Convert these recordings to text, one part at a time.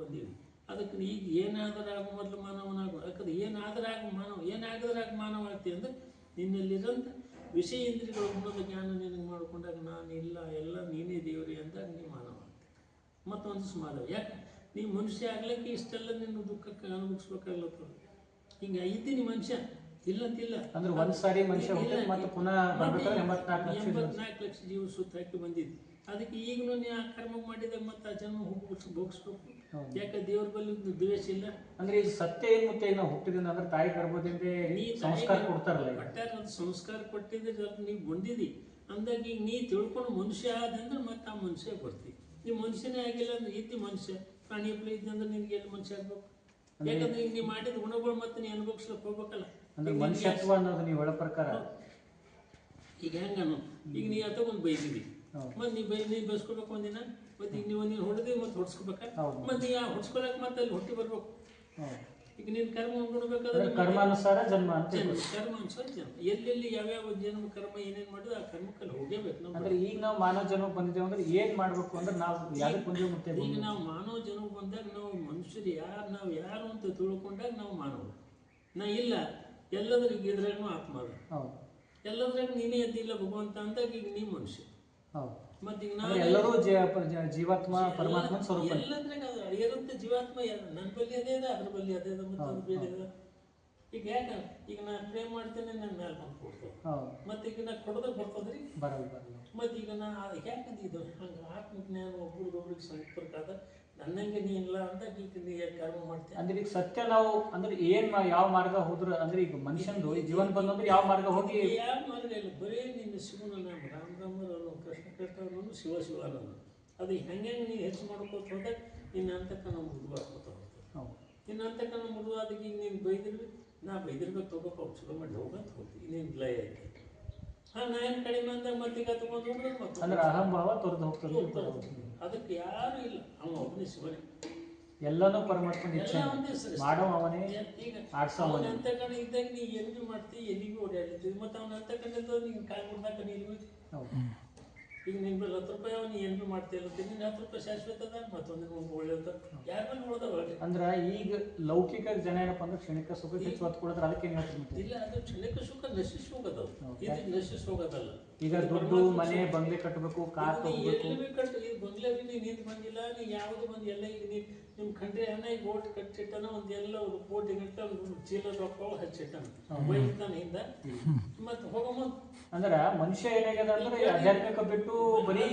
ಬಂದೀವಿ. ಅದಕ್ಕೆ ಈಗ ಏನಾದರಾಗ ಮೊದಲು ಮಾನವನಾಗು. ಯಾಕಂದ್ರೆ ಏನಾದರಾಗ ಮಾನವ, ಏನಾಗದ್ರಾಗ ಮಾನವ ಆಗ್ತೀವಿ ಅಂದ್ರೆ ನಿನ್ನಲ್ಲಿರೋಂಥ ವಿಷಯ ಇಂದ್ರಿಯಗಳ ಗುಣದ ಜ್ಞಾನ ನಿನಗೆ ಮಾಡಿಕೊಂಡಾಗ ನಾನು ಇಲ್ಲ, ಎಲ್ಲ ನೀನೇ ದೇವರೇ ಅಂದಾಗ ನೀ ಮಾನವ ಆಗ್ತೀವಿ. ಮತ್ತೊಂದು ದಿವಸ ಮಾನವ. ಯಾಕೆ ನೀ ಮನುಷ್ಯ ಆಗ್ಲಿಕ್ಕೆ ಇಷ್ಟೆಲ್ಲ ನಿನ್ನ ದುಃಖಕ್ಕೆ ಅನುಭವಿಸ್ಬೇಕಾಗ್ಲತ್ತದ. ಹಿಂಗೆ ಇದ್ದೀನಿ ಮನುಷ್ಯ ಇಲ್ಲಂತಿಲ್ಲ. ಅಂದ್ರೆ ಒಂದು ಸಾರಿ ಮನುಷ್ಯ ಮತ್ತೆ ಪುನಃ 84 ಲಕ್ಷ ಜೀವ ಸುತ್ತ ಹಾಕಿ ಬಂದಿದ್ದು. ಅದಕ್ಕೆ ಈಗಲೂ ನೀ ಆ ಕರ್ಮ ಮಾಡಿದಾಗ ಮತ್ತೆ ಆ ಜನ್ಮ ಭೋಗಿಸ್ಬೇಕು. ಯಾಕೆ ದೇವ್ರ ಬಳಿ ದ್ವೇಷ ಇಲ್ಲ. ಅಂದ್ರೆ ಈಗ ಸತ್ಯ ಏನು ಮತ್ತೆ ನಾವು ಹುಟ್ಟಿದಿಂದ ಅಂದ್ರೆ ತಾಯಿ ಗರ್ಭದಿಂದ ಸಂಸ್ಕಾರ ಕೊಡ್ತಾರಲ್ಲ, ಅದು ಸಂಸ್ಕಾರ ಕೊಟ್ಟಿದ್ರೆ ನೀವು ಬಂದಿದಿ ಅಂದಾಗ ಈಗ ನೀ ತಿಳ್ಕೊಂಡು ಮನುಷ್ಯ ಆದಂದ್ರೆ ಮತ್ತೆ ಆ ಮನುಷ್ಯ ಬರ್ತೀವಿ. ನೀವು ಮನುಷ್ಯನೇ ಆಗಿಲ್ಲ ಅಂದ್ರೆ ಇದ್ದಿ ಮನುಷ್ಯ ಪ್ರಾಣಿ ಹಬ್ಬ ಇದ್ದೆ ಅಂದ್ರೆ ನಿನ್ಗೆ ಎಲ್ಲಿ ಮನುಷ್ಯ ಆಗ್ಬೇಕು? ಯಾಕಂದ್ರೆ ಈಗ ನೀವು ಮಾಡಿದ ಗುಣಗಳು ಮತ್ತೆ ನೀ ಅನುಭವಿಸ್ಲಿಕ್ಕೆ ಹೋಗ್ಬೇಕಲ್ಲ. ಅಂದ್ರೆ ಮನುಷ್ಯತ್ವ ಅನ್ನೋದು ನೀವು ಒಳ ಪ್ರಕಾರ ಈಗ ಹೆಂಗನು ಈಗ ನೀ ತಗೊಂಡು ಬೈದಿದಿ, ಮತ್ತೆ ನೀ ಬೈಸ್ಕೊಬೇಕು ಒಂದಿನ, ಮತ್ತೆ ಈಗ ನೀವು ಹೊಡೆದಿ ಮತ್ತೆ ಹೊಡ್ಸ್ಕೊಬೇಕಾ, ಮತ್ತೆ ನೀ ಹೊಡ್ಸ್ಕೊಳಕ್ ಮತ್ತೆ ಅಲ್ಲಿ ಹೊಟ್ಟಿ ಬರ್ಬೇಕು. ಈಗ ನೀನು ಕರ್ಮ ನೋಡ್ಬೇಕಾದ್ರೆ ಕರ್ಮಾನುಸಾರ ಜನ್ಮ ಅಂತ ಕರ್ಮಾನುಸಾರ ಜನ್ಮ. ಎಲ್ಲೆಲ್ಲಿ ಯಾವ್ಯಾವ ಜನ್ಮ ಕರ್ಮ ಏನೇನು ಮಾಡಿದ್ರೆ ಆ ಕರ್ಮಕ್ಕಲ್ಲಿ ಹೋಗೇಬೇಕು ನಾವು. ಅಂದ್ರೆ ಈಗ ನಾವು ಮಾನವ ಜನ್ಮ ಬಂದಿದ್ದೇವೆ ಅಂದ್ರೆ ಏನ್ ಮಾಡ್ಬೇಕು ಅಂದ್ರೆ ನಾವು ಯಾವ್ದಕ್ಕೆ ಬಂದೇವೆ ಮತ್ತೆ ಈಗ ನಾವು ಮಾನವ ಜನ್ಮ ಬಂದಾಗ ನಾವು ಮನುಷ್ಯರು ನಾವು ಯಾರು ಅಂತ ತಿಳ್ಕೊಂಡಾಗ ನಾವು ಮಾನವರು. ನಾ ಇಲ್ಲ ಎಲ್ಲದ್ರಾಗ ಇದ್ರಾಗೂ ಆತ್ಮ ಅದ, ಎಲ್ಲದ್ರಾಗ ನೀನೇ ಎದ್ದಿಲ್ಲ ಭಗವಂತ ಅಂದಾಗ ಈಗ ನೀ ಮನುಷ್ಯ. ಮತ್ತೆ ಈಗ ನಾವು ಎಲ್ಲರೂ ಜೀವಾತ್ಮ ಪರಮಾತ್ಮ ಸ್ವರೂಪ ಎಲ್ಲದ್ರಾಗ ಏನಂತ ಜೀವಾತ್ಮ ನನ್ನ ಬಲ್ಲಿ ಅದೇ ಇದೆ, ಅದ್ರ ಬಲ್ಲಿ ಅದೇ ಇದೆ, ಮತ್ತೆ ಅದು ಬೇರೆ ಇದೆ. ಈಗ ಯಾಕೆ ಈಗ ನಾನು ಪ್ರೇಮ್ ಮಾಡ್ತೇನೆ ನನ್ನ ಮೇಲೆ ಬಂದು ಕೊಡ್ತೇವೆ, ಮತ್ತೆ ಈಗ ನಾ ಕೊಡೋದಾಗ ಬರ್ತದ್ರಿ ಬರಲ್ಲ. ಮತ್ತೆ ಈಗ ನಾ ಯಾಕಂದ್ರೆ ಇದು ಹಂಗೆ ಆತ್ಮಜ್ಞಾನ ಒಬ್ರಿಗೊಬ್ರಿಗೆ ಸಂಪರ್ಕ ಆದ ನನ್ನಂಗೆ ನೀ ಇಲ್ಲ ಅಂತ ಈಗ ನೀ ಕರ್ಮ ಮಾಡ್ತೇವೆ. ಅಂದ್ರೆ ಈಗ ಸತ್ಯ ನಾವು ಅಂದ್ರೆ ಏನ್ ಯಾವ ಮಾರ್ಗ ಹೋದ್ರ ಅಂದ್ರೆ ಈಗ ಮನುಷ್ಯಂದು ಜೀವನ ಬಂದ್ರೆ ಯಾವ ಮಾರ್ಗ ಹೋಗಿ ಯಾವ ಮಾರ್ಗ ಇಲ್ಲ, ಬರೇ ನಿನ್ನ ಶಿವನ ನಾಮ ರಾಮ ರಾಮರನ್ನು ಕೃಷ್ಣ ಕೃಷ್ಣರನ್ನು ಶಿವ ಶಿವನನ್ನು ಅದು ಹೆಂಗೆ ನೀನು ಹೆಚ್ಚು ಮಾಡ್ಕೋತ ಹೋದಾಗ ನಿನ್ನ ಅಂತಕ್ಕ ನಾವು ಮೃದುವಾಗ್ಕೋತ ಹೋಗ್ತೇವೆ. ನಿನ್ನ ಅಂತಕ್ಕ ನಾವು ಮೃದುವಾದಾಗ ಈಗ ನೀನು ಬೈದಿರ್ಬೇಕು, ನಾ ಬೈದಿರ್ಬೇಕು ತಗೋಪ್ಪ ಅವ್ರು ಚಲೋ ಮಾಡಿ ಹೋಗಂತ ಹೋಗ್ತೀವಿ, ನೀನು ಲಯ ಐತಿ. ನಾ ಏನು ಕಡಿಮೆ ಅಂದಾಗ ಮತ್ತೀಗ ತಗೊಂಡು ಅಂದ್ರೆ ಅಹಂಭಾವ ತೊರೆದು ಹೋಗ್ತದೆ. ಅದಕ್ಕೆ ಯಾರು ಇಲ್ಲ, ಅವನು ಒಬ್ಬನೇ ಶಿವನೇ, ಎಲ್ಲನೂ ಪರಮಾತ್ಮ ಮಾಡೋ ಅವನೇ, ಆಡ್ಸೋ ಅವನೇ. ಅಂತ ಕಡೆ ಇದ್ದಾಗ ನೀ ಎಲ್ಲಿ ಮಾಡ್ತೀವಿ ಎಲ್ಲಿಗೂ ಓಡಾಡ್ತೀವಿ, ಮತ್ತೆ ಅವನ ಅಂತ ಕಡೆ ನೀನು ಕಾಯಿ ಕೊಡ್ದಾಕ ನೀನು ಈಗ ನಿನ್ನ ಬಲ್ಲಿ 10 ರೂಪಾಯಿ ಅವನು ಏನು ಮಾಡ್ತೀಯಲ್ಲ, ನಿನ್ನ 10 ರೂಪಾಯಿ ಶಾಶ್ವತ ಅದ, ಮತ್ತೊಂದು ಒಳ್ಳೆದ ಯಾರ ಮೇಲೆ ಉಳ್ದವ. ಅಂದ್ರೆ ಈಗ ಲೌಕಿಕ ಜನ ಏನಪ್ಪ ಅಂದ್ರೆ ಕ್ಷಣಿಕ ಸುಖ ಹೆಚ್ಚು ಹೊತ್ತು ಕೊಡಿದ್ರೆ ಅದಕ್ಕೆ ಇಲ್ಲ, ಅದು ಕ್ಷಣಿಕ ಸುಖ ನಶಿಸಿ ಹೋಗೋದವು, ಇದು ನಶಿಸಿ ಹೋಗೋದಲ್ಲ. ಈಗ ದುಡ್ಡು ಮನೆ ಬಂಗ್ಲೆ ಕಟ್ಟಬೇಕು, ಕಾರ್ ತಗೋಬೇಕು, ಎಲ್ಲಿ ಕಟ್ಟು ಈಗ ಬಂಗ್ಲೆ ನೀನು ಬಂದಿಲ್ಲ, ನೀ ಯಾವುದು ಬಂದು ಎಲ್ಲ ಈಗ ನೀನು ನಿಮ್ಮ ಕಂಡ್ರೆ ಹಣ ಈಗ ಓಟ್ ಕಟ್ಟಿಟ್ಟನ ಒಂದು ಎಲ್ಲ ಒಂದು ಕೋಟಿ ಗಂಟೆ ಒಂದು ಚೀಲ ರೊಕ್ಕ ಹಚ್ಚಿಟ್ಟನ ಬೈತಾನ ಹಿಂದ ಮತ್ತೆ ಹೋಗಮ್ಮ. ಅಂದ್ರೆ ಮನುಷ್ಯ ಏನಾಗ್ಯದ ಅಂದ್ರೆ ಆಧ್ಯಾತ್ಮಿಕ ಬಿಟ್ಟು ಬರೀ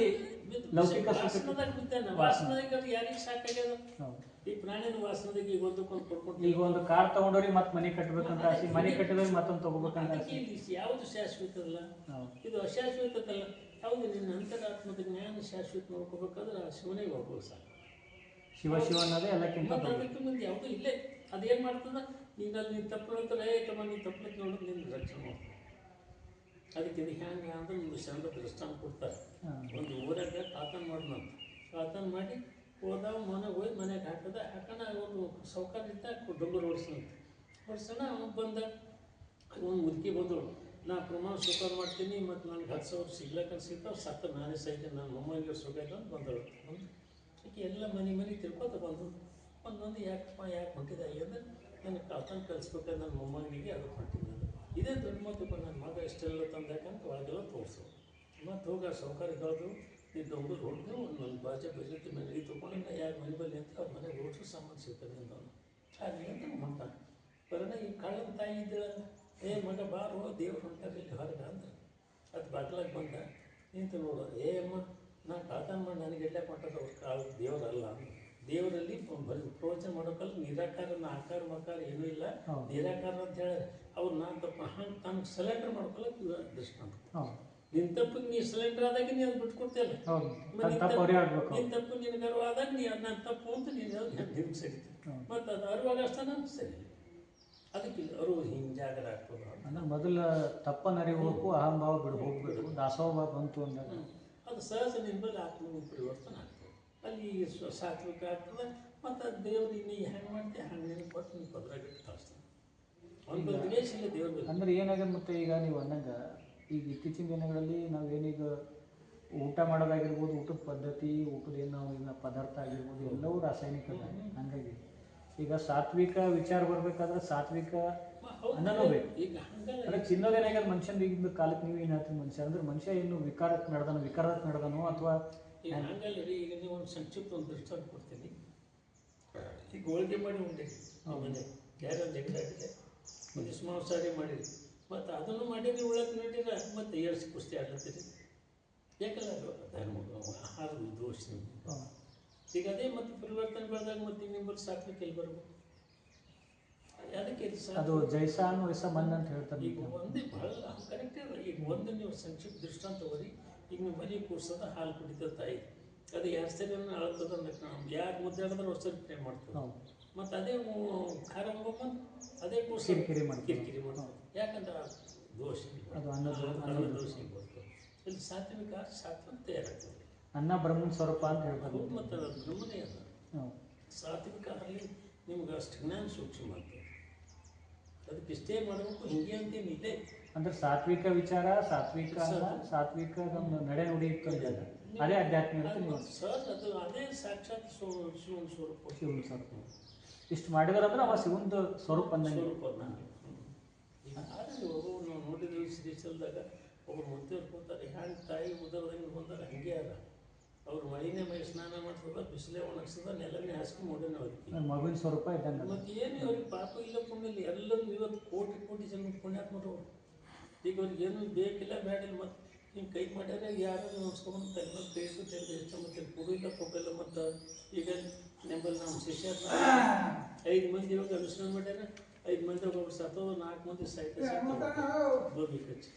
ಲೌಕಿಕ ವಾಸನದಾಗ ಬಿದ್ದಾನ. ವಾಸನದಾಗ ಯಾರಿಗೆ ಸಾಕಾಗ್ಯದ? ಈ ಪ್ರಾಣಿನ ವಾಸನದಾಗ ಈಗ ಒಂದಕ್ಕೊಂದು ಕೊಡ್ಕೊಂಡು ಈಗ ಒಂದು ಕಾರ್ ತಗೊಂಡವ್ರಿ ಮತ್ತೆ ಮನೆ ಕಟ್ಟಬೇಕಂತ ಆಸೆ, ಮನೆ ಕಟ್ಟಿದವ್ರಿಗೆ ಮತ್ತೊಂದು ತಗೋಬೇಕಂತ ಆಸೆ. ಯಾವುದು ಶಾಶ್ವತ ಅಲ್ಲ, ಇದು ಅಶಾಶ್ವತಲ್ಲ. ಯಾವುದು ನಿನ್ನ ಅಂತರಾತ್ಮದ ಜ್ಞಾನ ಶಾಶ್ವತ ನೋಡ್ಕೋಬೇಕಾದ್ರೆ ಆ ಶಿವನೇ ಹೋಗ್ಬೋದು ಸಾಕು. ಶಿವ ಶಿವ ಅನ್ನೋದೇ ಎಲ್ಲಕ್ಕಿಂತ ಅದಕ್ಕೆ ಮುಂದೆ ಯಾವುದೂ ಇಲ್ಲೇ. ಅದೇನು ಮಾಡ್ತದ, ಈಗ ಅಲ್ಲಿ ನೀನು ತಪ್ಪು ತಮ್ಮ ನೀನು ತಪ್ಪಲಿಕ್ಕೆ ನೋಡೋದು ನಿನ್ನ ರಕ್ಷಣೆ ಮಾಡ್ತಾರೆ. ಅದಕ್ಕೆ ಇದು ಹೆಂಗೆ ಅಂದ್ರೆ ಒಂದು ಚಂದ ದೃಷ್ಟಾಂತ ಕೊಡ್ತಾರೆ. ಒಂದು ಊರಾಗ ಕಾತನ್ ಮಾಡಿದಂತ ಕಾತನ್ ಮಾಡಿ ಹೋದಾಗ ಮನೆಗೆ ಹೋಗಿ ಮನೆಗೆ ಹಾಕೋಣ ಒಂದು ಸೌಕಾರ ಇದ್ದ ಡೊಂಬರು ಹೊಡ್ಸೋಣ ಅವನು ಬಂದ ಒಂದು ಮುದುಕಿ ಬಂದಳು, ನಾ ಪ್ರಮಾಣ ಸ್ವೀಕಾರ ಮಾಡ್ತೀನಿ ಮತ್ತು ನನಗೆ 10,000 ಸಿಗ್ಲಕ್ಕ ಸಿಗ್ತಾವೆ, ಸತ್ತ ನಾನೇ ಸೈತೀನಿ, ನನ್ನ ಮೊಮ್ಮನಿಗೆ ಸುಗೈತೆ ಅಂತ ಬಂದಳು. ಆಕೆ ಎಲ್ಲ ಮನೆ ತಿಳ್ಕೊತ ಬಂದು ಒಂದೊಂದು ಯಾಕೆ ಹೊಂಟಿದೆ ಅಂದ್ರೆ ನನಗೆ ಕಾತನ್ ಕಲಿಸ್ಬೇಕಾದ್ರೆ ನನ್ನ ಮೊಮ್ಮಗನಿಗೆ ಅದು ಹೊಂಟಿದೆ. ಇದೇ ದೊಡ್ಡ ಮಾತು, ನನ್ನ ಮಗ ಇಷ್ಟೆಲ್ಲ ತಂದಾಕಂತ ಒಳಗೆಲ್ಲ ತೋರಿಸು. ಮತ್ತು ಹೋಗಿ ಆ ಸೌಕರ್ಯ ಹೇಳಿದ್ರು, ನೀನು ಡೊಂಬರು ಹೊಡೆದು ಒಂದು ಬಾಜೆ ಬಜೆಟ್ ಮನೆಗೆ ತೊಗೊಂಡು ಯಾರು ಮನೆ ಬಲ್ಲಿ ಅಂತ ಅವ್ರ ಮನೆಗೆ ಓಟ್ರು ಸಾಮಾನು ಸಿಗ್ತದೆ ಅಂತ ಹಾಗೆ ಅಂತ ಹೊಂಟಾನೆ. ಬರೋಣ ಈ ಕಳ್ಳನ ತಾಯಿ ಇದ್ದಳಲ್ಲ, ಮಗ ಬಾರೋ ದೇವ್ರು ಹೊಂಟಾರೆ ಇಲ್ಲಿ ಹೊರಗೆ ಅಂದ್ರೆ ಅದು ಬಾಗ್ಲಾಗ ಬಂದ ನಿಂತು ನೋಡೋದು, ಅಮ್ಮ ನಾ ಕಾತನ ಮಾಡಿ ನನಗೆ ಎಲ್ಲೇ ಕೊಟ್ಟದ್ದು ಅವ್ರು ಕಾಳು ದೇವರಲ್ಲ. ದೇವರಲ್ಲಿ ಬರೀ ಪ್ರವಚನ ಮಾಡೋಕ್ಕಲ್ಲ, ನಿರಾಕಾರ ಆಕಾರ ಮಕಾರ ಏನೂ ಇಲ್ಲ, ನಿರಾಕಾರ ಅಂತ ಹೇಳಿದ್ರೆ ಅವ್ರು ನಾನು ತಪ್ಪ ಹಂಗೆ ತನಗೆ ಸಲೆಂಡರ್ ಮಾಡ್ಕೊಳ್ಳೋಕೆ ದೃಷ್ಟಾಂತ. ನಿನ್ನ ತಪ್ಪಿಗೆ ನೀ ಸಲೆಂಡರ್ ಆದಾಗ ನೀ ಅದು ಬಿಟ್ಕೊಡ್ತೀಯಲ್ಲ, ನಿನ್ನ ತಪ್ಪು ನಿನ್ನ ಗರ್ವ ಆದಾಗ ನೀ ಅದು ನನ್ನ ತಪ್ಪು ಅಂತ ನೀನು ನಿಮ್ಗೆ ಸರಿತಿ, ಮತ್ತು ಅದು ಅರಿವಾಗ ಅಷ್ಟೇ ನಾನು ಸರಿ. ಅದಕ್ಕೆ ಅರಿವು ಹಿಂಗೆ ಜಾಗರ ಆಗ್ತದೆ ಅಂದ್ರೆ ಮೊದಲ ತಪ್ಪನ್ನು ಅರಿಬೇಕು, ಅಹಂಭಾವ ಬಿಡು ಹೋಗ್ಬೇಕು, ದಾಸೋಹ ಬಂತು ಅಂದಾಗ ಅದು ಸಹಜ ನಿನ್ನ ಮೇಲೆ ಆತ್ಮ ಪರಿವರ್ತನೆ ಆಗ್ತದೆ. ಅಲ್ಲಿ ಸಾತ್ವಿಕ ಆಗ್ತದೆ, ಮತ್ತು ಅದು ದೇವ್ರು ನೀ ಹೆಂಗೆ ಮಾಡ್ತೀಯ ಹಂಗೆ ನೀನು ಕೊಟ್ಟು ನೀನು ಪದ್ರಾಗಿಟ್ಟು ಕಳಿಸ್ತಾನೆ. ಒಂದು ದ್ವೇಷ ಇಲ್ಲ ದೇವ್ರ. ಅಂದ್ರೆ ಏನಾಗ ಮತ್ತೆ ಈಗ ನೀವು ಅನ್ನಂಗೆ ಈಗ ಇತ್ತೀಚಿನ ದಿನಗಳಲ್ಲಿ ನಾವೇನೀಗ ಊಟ ಮಾಡೋದಾಗಿರ್ಬೋದು, ಊಟದ ಪದ್ಧತಿ, ಊಟದ ಏನು ನಾವು ಈಗ ಪದಾರ್ಥ ಆಗಿರ್ಬೋದು, ಎಲ್ಲವೂ ರಾಸಾಯನಿಕ. ಹಂಗಾಗಿ ಹಾಗಾಗಿ ಈಗ ಸಾತ್ವಿಕ ವಿಚಾರ ಬರ್ಬೇಕಾದ್ರೆ ಸಾತ್ವಿಕ ಹೌದು, ಅನ್ನೋದು ಬೇಕು. ಈಗ ಹಂಗಲ್ಲ. ಅಂದ್ರೆ ಚಿನ್ನೋದೇನಾಗ್ಯದ ಮನುಷ್ಯನ ಈಗಿನ ಕಾಲಕ್ಕೆ ನೀವು ಏನು ಹೇಳ್ತೀವಿ ಮನುಷ್ಯ ಅಂದ್ರೆ ಮನುಷ್ಯ ಏನು ವಿಕಾರಕ್ಕೆ ನಡೆದನು ಅಥವಾ ಈಗ ಹಂಗಲ್ಲ ರೀ. ಈಗ ನೀವು ಒಂದು ಸಂಕ್ಷಿಪ್ತ ಒಂದು ದೃಷ್ಟಾಂತ ಕೊಡ್ತೀನಿ. ಈಗ ಹೋಳಿಗೆ ಮಾಡಿ ಉಂಡಿರಿ ಮನೆ ಯಾರೋ ಜಗಳ ಆಡಿದೆ, ಒಂದಿಷ್ಟು ಮಾಂಸಾಹಾರಿ ಮಾಡಿರಿ, ಮತ್ತು ಅದನ್ನು ಮಾಡಿರಿ ಉಳಕ್ಕೆ ನೋಡಿರ ಮತ್ತು ಏರ್ಸಿ ಕುಸ್ತಿ ಆಡ್ಲತ್ತೀರಿ. ಯಾಕಲ್ಲ ಧರ್ಮ ಆಹಾರದ ದೋಷ ನಿಮ್ಗೆ. ಈಗ ಅದೇ ಮತ್ತು ಪರಿವರ್ತನೆ ಬೆಳೆದಾಗ ಮತ್ತೆ ನಿಮ್ಮಲ್ಲಿ ಸಾತ್ವಿಕ ಎಲ್ಲಿ ಬರ್ಬೇಕು? ಅದಕ್ಕೆ ಅದು ಜೈಸ ಅನ್ನೋ ವಯಸ್ಸ ಮನ್ ಅಂತ ಹೇಳ್ತಾರೆ. ಈಗ ಒಂದೇ ಭಾಳ ಕರೆಕ್ಟ್ ಇದೆ. ಈಗ ಒಂದು ನೀವು ಸಂಕ್ಷಿಪ್ತ ದೃಷ್ಟಾಂತ ತಗೋರಿ. ಈಗ ನೀವು ಮನೆ ಕೂರ್ಸೋದ ಹಾಲು ಕುಡಿತದ ತಾಯಿ, ಅದು ಎರಡು ಸರಿ ಅಳತದ ಯಾರು ಮುದ್ದಾಡಿದ್ರೆ ಒಂದು ಸರಿ ಪ್ರೇಮ್ ಮಾಡ್ತದೆ. ಮತ್ತು ಅದೇ ಖಾರ ಹೋಗ್ಬಂದು ಅದೇ ಕೂರ್ಸ ಕಿರಿಕಿರಿ ಮಾಡ್ತದೆ. ಯಾಕಂದ್ರೆ ದೋಷ ಅದು ಅನ್ನದ ದೋಷ ಬರ್ತದೆ. ಇಲ್ಲಿ ಸಾತ್ವಿಕ ತಯಾರಾಗ್ತದೆ. ಅನ್ನ ಬ್ರಹ್ಮನ ಸ್ವರೂಪ ಅಂತ ಹೇಳ್ತಾರೆ. ಮತ್ತು ಅದು ಬ್ರಹ್ಮನೇ ಅದ. ಸಾತ್ವಿಕ ಅಲ್ಲಿ ನಿಮ್ಗೆ ಅಷ್ಟು ಜ್ಞಾನ ಸೂಕ್ಷ್ಮ ಆಗ್ತದೆ. ಅದಕ್ಕೆ ಇಷ್ಟೇ ಮಾಡಬೇಕು ಹಿಂಗೆ ಅಂತೇನಿದೆ. ಅಂದ್ರೆ ಸಾತ್ವಿಕ ವಿಚಾರ ಸಾತ್ವಿಕ ನಮ್ಮ ನಡೆ ನುಡಿ ಇತ್ತು ಅದೇ ಅಧ್ಯಾತ್ಮ ಇರುತ್ತೆ. ನೀವು ಸರ್ ಅದು ಅದೇ ಸಾಕ್ಷಾತ್ ಶಿವನ ಸ್ವರೂಪ. ಇಷ್ಟು ಮಾಡಿದ್ರಂದ್ರೆ ಅವ ಶಿವಂದು ಸ್ವರೂಪ ಸ್ವರೂಪ ನನಗೆ. ನಾವು ನೋಡಿದ್ವಿ ಶ್ರೀಶೈಲದಾಗ ಒಬ್ಬರು ಮುದ್ದೆವ್ರು ಕೂತಾರೆ. ಹ್ಯಾಂಗೆ ತಾಯಿ ಉದರದಂಗೆ ಬಂದಾಗ ಹಂಗೆ ಅದ. ಅವ್ರು ಮಳಿನೇ ಮೈ ಸ್ನಾನ ಮಾಡ್ತದ, ಬಿಸಿಲೇ ಒಣಗಿಸ್ತದ, ನೆಲನೇ ಹಾಸ್ಕೊಂಡು ನೋಡೋಣ ಅವ್ರಿಗೆ ಮಗುವಿನ ಸ್ವರೂಪ ಇದ್ದಂಗೆ. ಮತ್ತು ಏನು ಅವ್ರಿಗೆ ಪಾಪ ಇಲ್ಲ ಪುಣ್ಯ ಇಲ್ಲ. ಎಲ್ಲರೂ ಇವತ್ತು ಕೋಟಿ ಕೋಟಿ ಜನ ಪುಣ್ಯಾತ್ಮರು. ಈಗ ಅವ್ರಿಗೆ ಏನು ಬೇಕಿಲ್ಲ ಬೇಡಿಲ್ಲ. ಮತ್ತು ಹಿಂಗೆ ಕೈ ಮಾಡ್ಯಾರ ಯಾರು ನೋಡ್ಸ್ಕೊಂಡು ತಲೆ ಕೈ ಸುತ್ತಿಲ್ಲ ಎಷ್ಟು ಮತ್ತು ಕುಡಿಲ್ಲ ಕೊಟ್ಟಿಲ್ಲ. ಮತ್ತು ಈಗ ನೆಂಬಲ್ಲಿ ನಮ್ಮ ಶಿಷ್ಯ 5 ಮಂದಿ ಇವಾಗ ಅನುಷ್ಠಾನ ಮಾಡ್ಯಾರ. 5 ಮಂದಿ ಒಬ್ಬೊಬ್ರು ಸತ್ತೋದು, 4 ಮಂದಿ ಗೋಬಿ ಕಚ್ಚಿ.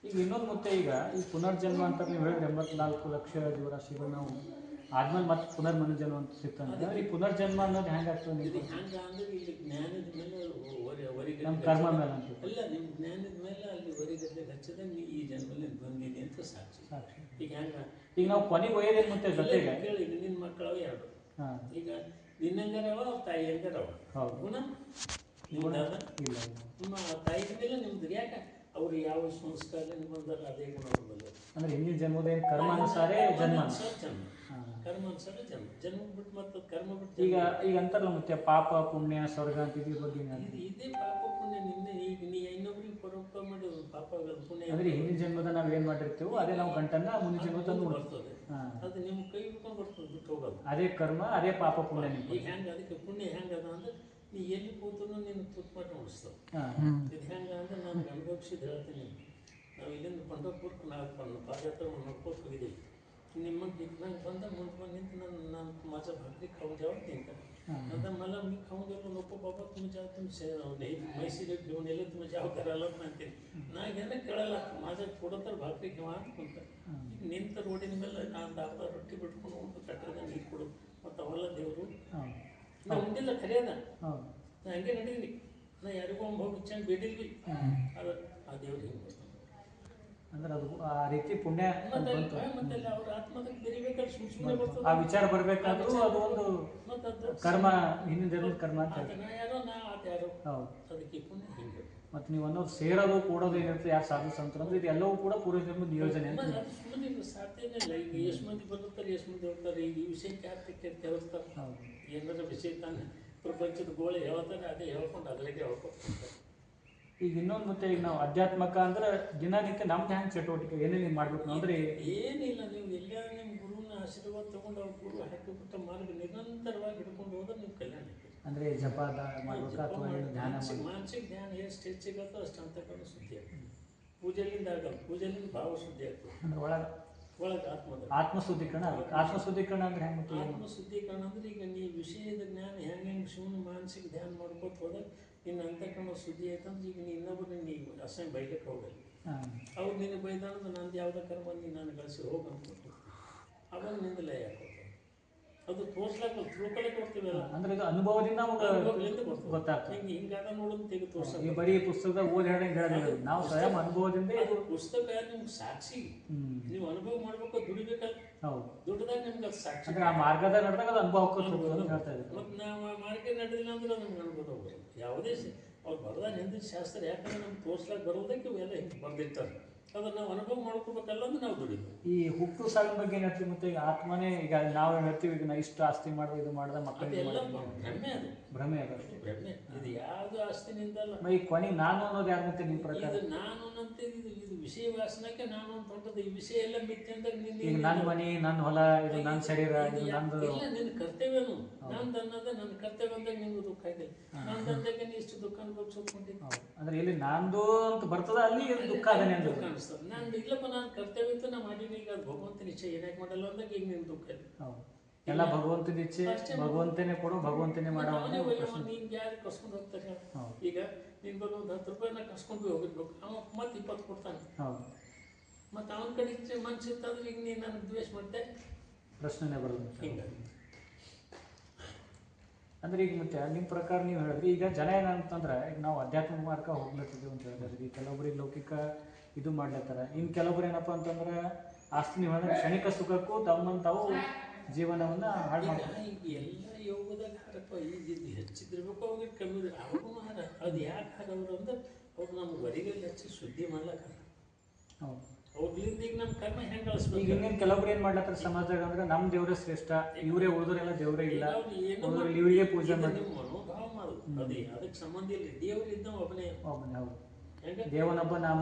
ಈಗ ಇನ್ನೊಂದು ಮತ್ತೆ ಈಗ ಈ ಪುನರ್ಜನ್ಮ ಅಂತ ನೀವು ಹೇಳಿದ್ರೆ 84 ಲಕ್ಷ ಜೀವರಾಶಿಗಳು ನಾವು ಆದ್ಮೇಲೆ ಮತ್ತೆ ಪುನರ್ಮನುಜನ್ಮ ಅಂತ ಸಿಗ್ತಂದ್ರೆ ಈ ಪುನರ್ಜನ್ಮ ಅನ್ನೋದು ಹೆಂಗೆ ಆಗ್ತದೆ? ಇದು ಹೆಂಗೆ ಅಂದ್ರೆ ಇಲ್ಲಿ ಜ್ಞಾನದ ಮೇಲೆ ನಮ್ಮ ಕರ್ಮ ಮೇಲೆ ಅಂತ ಅಲ್ಲ, ನಿಮ್ಮ ಜ್ಞಾನದ ಮೇಲೆ ಅಲ್ಲಿ ಹೊರಗಡೆ ಹಚ್ಚದ ನೀ ಈ ಜನ್ಮಲ್ಲಿ ಬಂದಿದೆ ಅಂತ ಸಾಕ್ಷಿ. ಈಗ ಹೆಂಗೆ ಈಗ ನಾವು ಕೊನೆಗೆ ಒಯ್ಯೋದೇನು ಮತ್ತೆ ಜೊತೆಗೆ ಕೇಳಿ. ಈಗ ನಿನ್ನ ಮಕ್ಕಳು 2. ಈಗ ನಿನ್ನಂಗಾರವ ಅವ್ರ ತಾಯಿ ಹಂಗಾರವ. ಗುಣ ನಿಮ್ದಾದ ಇಲ್ಲ, ನಿಮ್ಮ ತಾಯಿ ಮೇಲೆ ನಿಮ್ದು. ಯಾಕೆ ಅವ್ರು ಯಾವ ಸಂಸ್ಕಾರದಿಂದ ಬಂದಾರ ಅದೇ ಗುಣ ಬಂದಲ್ಲ. ಅಂದ್ರೆ ಹಿಂದಿನ ಜನ್ಮದ ಏನು ಕರ್ಮಾನುಸಾರ ಜನ್ಮ. ಕರ್ಮಾನುಸಾರ ಜನ್ಮ ಬಿಟ್ಟು ಮತ್ತು ಕರ್ಮ ಬಿಟ್ಟು ಈಗ ಅಂತಾರಲ್ಲ ಮತ್ತೆ ಪಾಪ ಪುಣ್ಯ ಸ್ವರ್ಗ ಅಂತ ಇದ್ರ ಬಗ್ಗೆ ಇದೇ ಪಾಪ ಪುಣ್ಯ ನಿನ್ನೆ. ಈಗ ನೀ ಇನ್ನೊಬ್ರಿಗೆ ಪರೋಪಕಾರ ಮಾಡಿ ಪಾಪ ಪುಣ್ಯ ಅಂದ್ರೆ ಹಿಂದಿನ ಜನ್ಮದ ನಾವು ಏನು ಮಾಡಿರ್ತೀವೋ ಅದೇ ನಾವು ಗಂಟನ್ನ ಮುಂದಿನ ಜನ್ಮ ತಂದು ಬರ್ತದೆ. ಅದು ನಿಮ್ಮ ಕೈ ಹಿಡ್ಕೊಂಡು ಬರ್ತದೆ, ಬಿಟ್ಟು ಹೋಗೋದು. ಅದೇ ಕರ್ಮ ಅದೇ ಪಾಪ ಪುಣ್ಯ. ಈಗ ಹೆಂಗೆ ಅದಕ್ಕೆ ಪುಣ್ಯ ಹೆಂಗದ ಅಂದ್ರೆ ನೀ ಎಲ್ಲಿ ಕೂತನು ನೀನು ತುತ್ತು ಮಾಡಿ ನೋಡಿಸ್ತಾವೆ. ಇದು ಹೆಂಗೆ ಅಂದ್ರೆ ನಾನು ಅನುಭವಿಸಿದ್ದು ಹೇಳ್ತೀನಿ. ನಾವು ಇಲ್ಲಿಂದ ಪಂಡರಪುರಕ್ಕೆ ನಾವು ಪಾದಯಾತ್ರೆ ನೋಡ್ಕೋತ ಹೋಗಿದ್ದೀವಿ. ನಿಮ್ಮ ನಂಗೆ ಬಂದ ಮುಂದೆ ಬಂದು ನಿಂತು ನಾನು माझा भाकरी खाऊन जावं तिंका. नंतर मला मी खाऊन गेलो. नको बाबा तुम्ही जाऊ, तुम्ही म्हैसीला घेऊन येले, तुम्ही जाव करायलाच म्हणते. नाही घ्या ना कळायला माझं थोडं तर भाकरी घेवा म्हणतात. ನಿಂತ ರೋಡಿನ ಮೇಲೆ ನಾನು ಅರ್ಧ ರೊಟ್ಟಿ ಬಿಟ್ಕೊಂಡು ಉಂಟು ಕಟ್ಟದ ನೀರು ಕೊಡು. ಮತ್ತು ಅವೆಲ್ಲ ದೇವರು ನಾವು ಉಂಡಿಲ್ಲ ಖರೆಯದ. ನಾ ಹಂಗೆ ನಡೀನಿ. ನಾ ಯಾರಿಗೂ ಹೋಗಿ ಚೆಂದ ಬೇಡಿಲ್ವಿ. ಅದು ಆ ದೇವ್ರು ಹಿಂಗೆ ಬರ್ತಾನೆ. ಅಂದ್ರೆ ಅದು ಆ ರೀತಿ ಪುಣ್ಯ ಮತ್ತೆ ಅವ್ರ ಆತ್ಮದಲ್ಲಿ ಬೆರಿಬೇಕಾದ್ರೆ ಸುಮ್ಮನೆ ಬರ್ತದೆ. ಆ ವಿಚಾರ ಬರ್ಬೇಕಾದ್ರೂ ಅದು ಒಂದು ಕರ್ಮ, ಹಿಂದಿನ ಜನ್ಮದ ಕರ್ಮ ಅಂತ. ನಾ ಯಾರೋ ನಾ ಯಾರೋ. ಹೌದು. ಅದಕ್ಕೆ ಪುಣ್ಯ ಹಿಂಗೆ. ಮತ್ತು ನೀವು ಅನ್ನೋದು ಸೇರೋದು ಕೂಡೋದು ಏನಿರುತ್ತೆ ಯಾರು ಸಾಧು ಸಂತರು ಅಂದ್ರೆ ಇದು ಎಲ್ಲವೂ ಕೂಡ ಪೂರ್ವಜನ್ಮದ ನಿಯೋಜನೆ ಅಂತ. ಅದು ಸುಮ್ಮನೆ ಸಾಧ್ಯನೇ ಇಲ್ಲ. ಈಗ ಎಷ್ಟು ಮಂದಿ ಬರ್ತಾರೆ, ಎಷ್ಟು ಮಂದಿ ಹೋಗ್ತಾರೆ. ಈಗ ಈ ವಿಷಯಕ್ಕೆ ಯಾಕೆ ಕೇಳಿಸ್ತಾರೆ? ಏನಾರ ವಿಷಯ ತಾನೆ ಪ್ರಪಂಚದ ಗೋಳೆ ಹೇಳ್ತಾರೆ, ಅದೇ ಹೇಳ್ಕೊಂಡು ಅದರಾಗೆ ಹೇಳ್ಕೊತಾರೆ. ಈಗ ಇನ್ನೊಂದು ಮತ್ತೆ ಈಗ ನಾವು ಅಧ್ಯಾತ್ಮಕ ಅಂದ್ರೆ ದಿನನಿತ್ಯ ನಮ್ದು ಹೆಂಗೆ ಚಟುವಟಿಕೆ ಏನೇನು ಮಾಡ್ಬೇಕು ಅಂದ್ರೆ ಏನಿಲ್ಲ. ನೀವು ಎಲ್ಲ ನಿಮ್ಮ ಗುರುವಿನ ಆಶೀರ್ವಾದ ತಗೊಂಡು ಅವ್ರ ಗುರು ಹಾಕಿಬಿಟ್ಟ ಮಾರ್ಗ ನಿರಂತರವಾಗಿ ಹಿಡ್ಕೊಂಡು ಹೋದ್ರೆ ನೀವು ಕಲ್ಯಾಣ ಅಂದ್ರೆ ಜಪ ಮಾಡ್ಬೇಕು ಅಥವಾ ಧ್ಯಾನ. ಮಾನಸಿಕ ಧ್ಯಾನ ಎಷ್ಟು ಹೆಚ್ಚಿಗತ್ತೋ ಅಷ್ಟು ಅಂತಕ್ಕಂಥ ಶುದ್ಧಿ ಆಗ್ತದೆ. ಪೂಜೆಯಿಂದ ಆಗಲ್ಲ, ಪೂಜೆಯಿಂದ ಭಾವ ಶುದ್ಧಿ ಆಗ್ತದೆ. ಅಂದ್ರೆ ಒಳಗೆ ಆತ್ಮಶುದ್ಧೀಕರಣ ಆಗುತ್ತೆ. ಆತ್ಮಶುದ್ಧೀಕರಣ ಅಂದ್ರೆ ಹೆಂಗೆ? ಆತ್ಮಶುದ್ಧೀಕರಣ ಅಂದ್ರೆ ಈಗ ನೀವು ವಿಷಯದ ಜ್ಞಾನ ಹೆಂಗೆ ಶಿವನ ಮಾನಸಿಕ ಧ್ಯಾನ ಮಾಡ್ಕೋತ ಹೋದಾಗ ನಿನ್ನ ಅಂತಕ್ಕಂಥ ಶುದ್ಧಿ ಆಯ್ತಂದ್ರೆ ಈಗ ನೀ ಇನ್ನೊಬ್ಬರು ನೀವು ಅಸಹ್ಯ ಬೈಲಿಕ್ಕೆ ಹೋಗಲ್ಲ. ಅವ್ರು ನಿನಗೆ ಬೈದಾನಂದ್ರೆ ನಂದು ಯಾವುದೇ ಕರ್ಮ ನೀನು ನಾನು ಗಳಿಸಿ ಹೋಗಂತ ಅವಾಗ ನಿಂದ ಲಯ ಹಾಕೋದು. ಅದು ತೋರ್ಸ್ಲಾಕ ತಿಳ್ಕೊಳಕ್ಕೆ ಹೋಗ್ತೀವಲ್ಲ. ಅಂದ್ರೆ ಇದು ಅನುಭವದಿಂದ ಗೊತ್ತಾಗ್ತದೆ. ಹಿಂಗಾದ ನೋಡೋದು ತೆಗೆದು ತೋರ್ಸ. ಈ ಬರೀ ಪುಸ್ತಕದ ಓದಿ ಹೇಳೋದು ನಾವು ಸ್ವಯಂ ಅನುಭವದಿಂದ. ಇದು ಪುಸ್ತಕ ನಿಮ್ಗೆ ಸಾಕ್ಷಿ. ನೀವು ಅನುಭವ ಮಾಡ್ಬೇಕು, ದುಡಿಬೇಕಲ್ಲ. ಹೌದು, ದುಡ್ಡದಾಗ ನಿಮ್ಗೆ ಅದು ಸಾಕ್ಷಿ. ಅಂದ್ರೆ ಆ ಮಾರ್ಗದ ನಡೆದಾಗ ಅದು ಅನುಭವ ಹೇಳ್ತಾ ಇದೆ. ಮತ್ತು ನಾವು ಆ ಮಾರ್ಗ ನಡೆದಿಲ್ಲ ಅಂದ್ರೆ ನಮ್ಗೆ ಅನುಭವ ಹೋಗೋದು ಯಾವುದೇ ಅವ್ರು ಬರ್ದಾಗ ಹಿಂದಿನ ಶಾಸ್ತ್ರ. ಯಾಕಂದ್ರೆ ನಮ್ಗೆ ತೋರ್ಸ್ಲಾಕ ಬರೋದಕ್ಕೆ ಇವೆಲ್ಲ ಹಿಂಗೆ ಬರ್ದಿರ್ತಾರೆ. ಅದನ್ನು ನಾವು ಅನುಭವ ಮಾಡ್ಕೋಬೇಕಲ್ಲ ಅಂದ್ರೆ ನಾವು ದುಡಿಬೇಕು. ಈ ಹುಟ್ಟು ಸಾವಿನ ಬಗ್ಗೆ ಏನು ಹೇಳ್ತೀವಿ ಮತ್ತೆ ಈಗ ಆತ್ಮನೇ ಈಗ ನಾವು ಹೇಳ್ತೀವಿ ಈಗ ನಾ ಇಷ್ಟು ಆಸ್ತಿ ಮಾಡ್ದೆ ಇದು ಮಾಡ್ದೆ ಮಕ್ಕಳಿಗೆ ಅದೆಲ್ಲ ಭ್ರಮೆ ಅದು. ಭ್ರಮೆ ಅದು ಭ್ರಮೆ. ಇದು ಯಾವುದು ಆಸ್ತಿನಿಂದಲ್ಲ. ಈ ಕೊನೆಗೆ ನಾನು ಅನ್ನೋದು ಯಾರು ಮತ್ತೆ ನಿಮ್ಮ ಪ್ರಕಾರ? ಇದು ನಾನು ಅನ್ನಂತೆ ಇದು ವಿಷಯ ವಾಸನಕ್ಕೆ ನಾನು ಅಂತ ಹೊಂಟದ್ದು. ಈ ವಿಷಯ ಎಲ್ಲ ಮಿಥ್ಯೆ ಅಂತ ಈಗ ನನ್ನ ಮನೆ, ನನ್ನ ಹೊಲ, ಇದು ನನ್ನ ಶರೀರ, ಇದು ನಂದು. ಇಲ್ಲ, ನಿನ್ನ ಕರ್ತವ್ಯನು ನಂದು ಅನ್ನೋದೇ ನನ್ನ ಕರ್ತವ್ಯ ಅಂದಾಗ ನಿಮ್ಗೆ ದುಃಖ ಆಗಿಲ್ಲ. ನಂದಂದಾಗ ನೀ ಇಷ್ಟು ದುಃಖ ಅನುಭವಿಸ್ಕೊಂಡಿದ್ದು. ಅಂದ್ರೆ ಇಲ್ಲಿ ನಂದು ಅಂತ ಬರ್ತದ, ಅಲ್ಲಿ ದುಃಖ ಅದನ್ನೇ ಅಂತ ದುಃಖ ಅನಿಸ್ತದೆ. ನಂದು ಇಲ್ಲಪ್ಪ, ನಾನು ಕರ್ತವ್ಯ ಇತ್ತು ನಾ ಮಾಡೀನಿ. ಈಗ ಅದು ಭಗವಂತನ ಇಚ್ಛೆ ಏನಾಗಿ ಮಾಡಲ್ಲ ಅಂದಾಗ ಈಗ ನಿನ್ ದುಃಖ ಇಲ್ಲ. ಎಲ್ಲ ಭಗವಂತನ ಇಚ್ಛೆ, ಭಗವಂತನೇ ಕೊಡು, ಭಗವಂತನೇ ಮಾಡೋ. ನೀನ್ ಯಾರು ಕಸ್ಕೊಂಡು ಹೋಗ್ತಾರೆ? ಈಗ ನೀನ್ ಬರೋ ಒಂದು 10 ರೂಪಾಯಿನ ಕಸ್ಕೊಂಡು ಹೋಗಿರ್ಬೇಕು, ಅವ ಮತ್ತೆ 20 ಕೊಡ್ತಾನೆ. ಮತ್ತೆ ಅವನ ಕಡೆ ಮನ್ಸಿರ್ತಾದ್ರೆ ಈಗ ನೀನು ನನಗೆ ದ್ವೇಷ ಮಾಡ್ತೆ, ಪ್ರಶ್ನೆನೇ ಬರೋದು. ಹಿಂಗಾಗಿ ಅಂದ್ರೆ ಈಗ ಮತ್ತೆ ನಿಮ್ಮ ಪ್ರಕಾರ ನೀವು ಹೇಳಿದ್ರಿ ಈಗ ಜನ ಏನಂತಂದ್ರೆ ಈಗ ನಾವು ಅಧ್ಯಾತ್ಮ ಮಾರ್ಗ ಹೋಗ್ಲತ್ತಿದ್ದೀವಿ ಅಂತ ಹೇಳಿದ್ರೆ ಈಗ ಕೆಲವೊಬ್ಬರಿಗೆ ಲೌಕಿಕ ಇದು ಮಾಡ್ಲತ್ತಾರ. ಇನ್ನು ಕೆಲವೊಬ್ರು ಏನಪ್ಪ ಅಂತಂದ್ರೆ ಆಸ್ತಿ ನೀವು ಹೇಳಿದ್ರೆ ಕ್ಷಣಿಕ ಸುಖಕ್ಕೂ ತಮ್ಮಂತಾವು ಜೀವನವನ್ನ ಹಾಳು ಮಾಡ್ತಾರೆ. ಈಗ ಎಲ್ಲ ಯೋಗದಾಗ ಹಾರಪ್ಪ, ಈಗ ಹೆಚ್ಚಿದಿರ್ಬೇಕು, ಅವ್ರಿಗೆ ಕಮ್ಮಿ ಅವ್ರಿಗೂ ಹಾರ. ಅದು ಯಾಕೆ ಹಾರವ್ರು ಅಂದ್ರೆ ಅವ್ರು ನಮ್ಗೆ ವರಿಗೆಲ್ಲ ಹೆಚ್ಚು ಸುದ್ದಿ ಮಾಡ್ಲಕ್ಕ. ಹೌದು, ಅವ್ರಿಂದ ಈಗ ನಮ್ಮ ಕರ್ಮ ಹೆಂಗೆ ಕಳಿಸ್ಬೇಕು? ಈಗ ಇನ್ನೇನು ಕೆಲವೊಬ್ರು ಏನು ಮಾಡ್ಲತ್ತಾರ ಸಮಾಜದಾಗ ಅಂದ್ರೆ ನಮ್ಮ ದೇವರೇ ಶ್ರೇಷ್ಠ, ಇವರೇ ಉಳಿದೋರೆಲ್ಲ ದೇವರೇ ಇಲ್ಲ, ಇವರಿಗೆ ಪೂಜೆ ಮಾಡಿ ಮನೋಭಾವ ಮಾಡೋದು. ಅದೇ ಅದಕ್ಕೆ ಸಂಬಂಧ ಇಲ್ಲ. ದೇವ್ರು ಇದ್ದ ಒಬ್ಬನೇ. ಹೌದು, ದೇವನೊಬ್ಬ ನಾಮ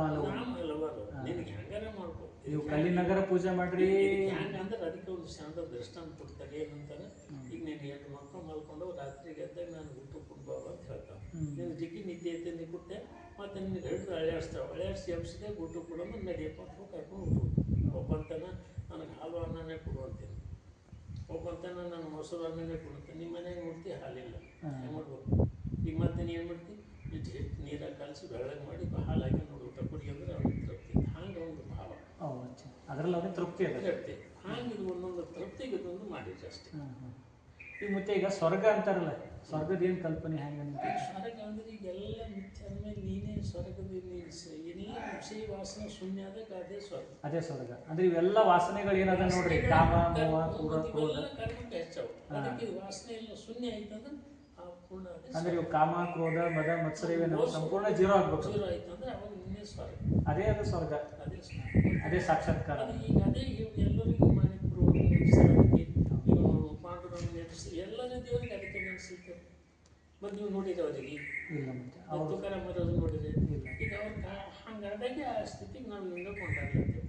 ಹಲವಾರು ನಿನಗೆ ಹೆಂಗಾರ ಮಾಡ್ಕೊ. ನೀವು ಕಲ್ಲಿನಗರ ಪೂಜೆ ಮಾಡ್ರಿ ಹೆಂಗಂದ್ರೆ ಅದಕ್ಕೆ ಒಂದು ಸಣ್ಣ ದೃಷ್ಟಾಂತ ಕೊಡ್ತಾರೆ. ಏನಂತಾರೆ, ಈಗ ನೀನು 8 ಮಕ್ಕಳು ಮಲ್ಕೊಂಡು ರಾತ್ರಿಗೆ ಎದ್ದಾಗ ನಾನು ಊಟ ಕುಡ್ಬಾವ ಅಂತ ಹೇಳ್ತಾವೆ. ನೀನು ಜಿಗ್ಗಿ ನಿದ್ದೆ ಐತೆ ನೀ ಕೊಟ್ಟೆ, ಮತ್ತು ನಿನಗೆ ಹಿಡಿದು ಅಳ್ಯಾಡಿಸ್ತಾವೆ. ಅಳ್ಯಾಡಿಸಿ ಎಬ್ಸಿದೆ ಊಟ ಕೊಡೋದು ನಡಿಯಪ್ಪ ಅಂತ ಕರ್ಕೊಂಡು ಹೋಗ್ಬೋದು. ಒಬ್ಬಂತನ ನನಗೆ ಹಾಲು ಅನ್ನನೇ ಕೊಡುವಂತೀನಿ, ಒಬ್ಬಂತನ ನಾನು ಮೊಸರು ಅನ್ನನೇ ಕೊಡುತ್ತೇನೆ. ನಿಮ್ಮ ಮನೆಗೆ ನೋಡ್ತಿ ಹಾಲಿಲ್ಲ, ಏನು ಮಾಡ್ಬೇಕು? ಈಗ ಮತ್ತೆ ನೀನು ಏನು ಮಾಡ್ತೀನಿ, ಇಟ್ಟು ಹಿಟ್ಟು ನೀರಾಗಿ ಕಲಸಿ ಬೆಳ್ಳಗೆ ಮಾಡಿ ಹಾಲು ಹಾಕಿ ನೋಡಿ ಊಟ ಕೊಡಿ ಅಂದ್ರೆ ಅವ್ನಿಗೆ ತೃಪ್ತಿ. ಹಂಗೆ ಒಂದು ಭಾವ. ಅದರಲ್ಲಿ ಅವ್ರಿಗೆ ತೃಪ್ತಿ ತೃಪ್ತಿ. ಹಂಗೆ ಇದು ಒಂದೊಂದು ತೃಪ್ತಿಗೆ ಇದೊಂದು ಮಾಡಿದ್ರೆ ಅಷ್ಟೇ. ಈಗ ಮತ್ತೆ ಈಗ ಸ್ವರ್ಗ ಅಂತಾರಲ್ಲ, ಸ್ವರ್ಗದ ಏನು ಕಲ್ಪನೆ ಹೆಂಗೆ? ಸ್ವರ್ಗ ಅಂದ್ರೆ ಈಗೆಲ್ಲ ಮಿಥ್ಯ ಅಂದಮೇಲೆ ನೀನೇ ಸ್ವರ್ಗದ ಏನೇ ವಿಷಯ ವಾಸನೆ ಶೂನ್ಯ ಆದಾಗ ಅದೇ ಸ್ವರ್ಗ. ಅದೇ ಸ್ವರ್ಗ ಅಂದ್ರೆ ಇವೆಲ್ಲ ವಾಸನೆಗಳು ಏನದ ನೋಡ್ರಿ, ಕಾಮ, ಮೋಹ, ಕ್ರೋಧ, ಕರ್ಮಕ್ಕೆ ಹೆಚ್ಚವು. ಅದಕ್ಕೆ ವಾಸನೆ ಎಲ್ಲ ಶೂನ್ಯ ಆಯ್ತಂದ್ರೆ ಪೂರ್ಣ ಅಂದ್ರೆ ಇವು ಕಾಮ, ಕ್ರೋಧ, ಮದ, ಮತ್ಸರ ಇವೇನೋ ಸಂಪೂರ್ಣ ಜೀರೋ ಆಗ್ಬೇಕು. ಜೀರೋ ಆಯ್ತು ಅಂದ್ರೆ ಅವಾಗ ನಿನ್ನೆ ಸ್ವರ್ಗ. ಅದೇ ಅದು ಸ್ವರ್ಗ, ಅದೇ ಅದೇ ಸಾಕ್ಷಾತ್ಕಾರ. ಈಗ ಅದೇ ಎಲ್ಲರಿಗೂ ಮಣಿಪುರ ಪಾಂಡುರಂಗ ನೆನೆಸಿ ಎಲ್ಲರೂ ದೇವರಿಗೆ ಅದಕ್ಕೆ ನೆನೆಸಿತ್ತು. ಮತ್ತು ನೀವು ನೋಡಿದ್ರೆ ಅವರಿಗೆ ಇಲ್ಲ, ಮತ್ತೆ ತುಕಾರಾಮರು ನೋಡಿದ್ರೆ ಈಗ ಅವ್ರು ಹಂಗಾದಾಗೆ ಆ ಸ್ಥಿತಿಗೆ ನಾವು ನಿಂಗೆ ಕೊಂಡಾಗ್ಲತ್ತೇವೆ.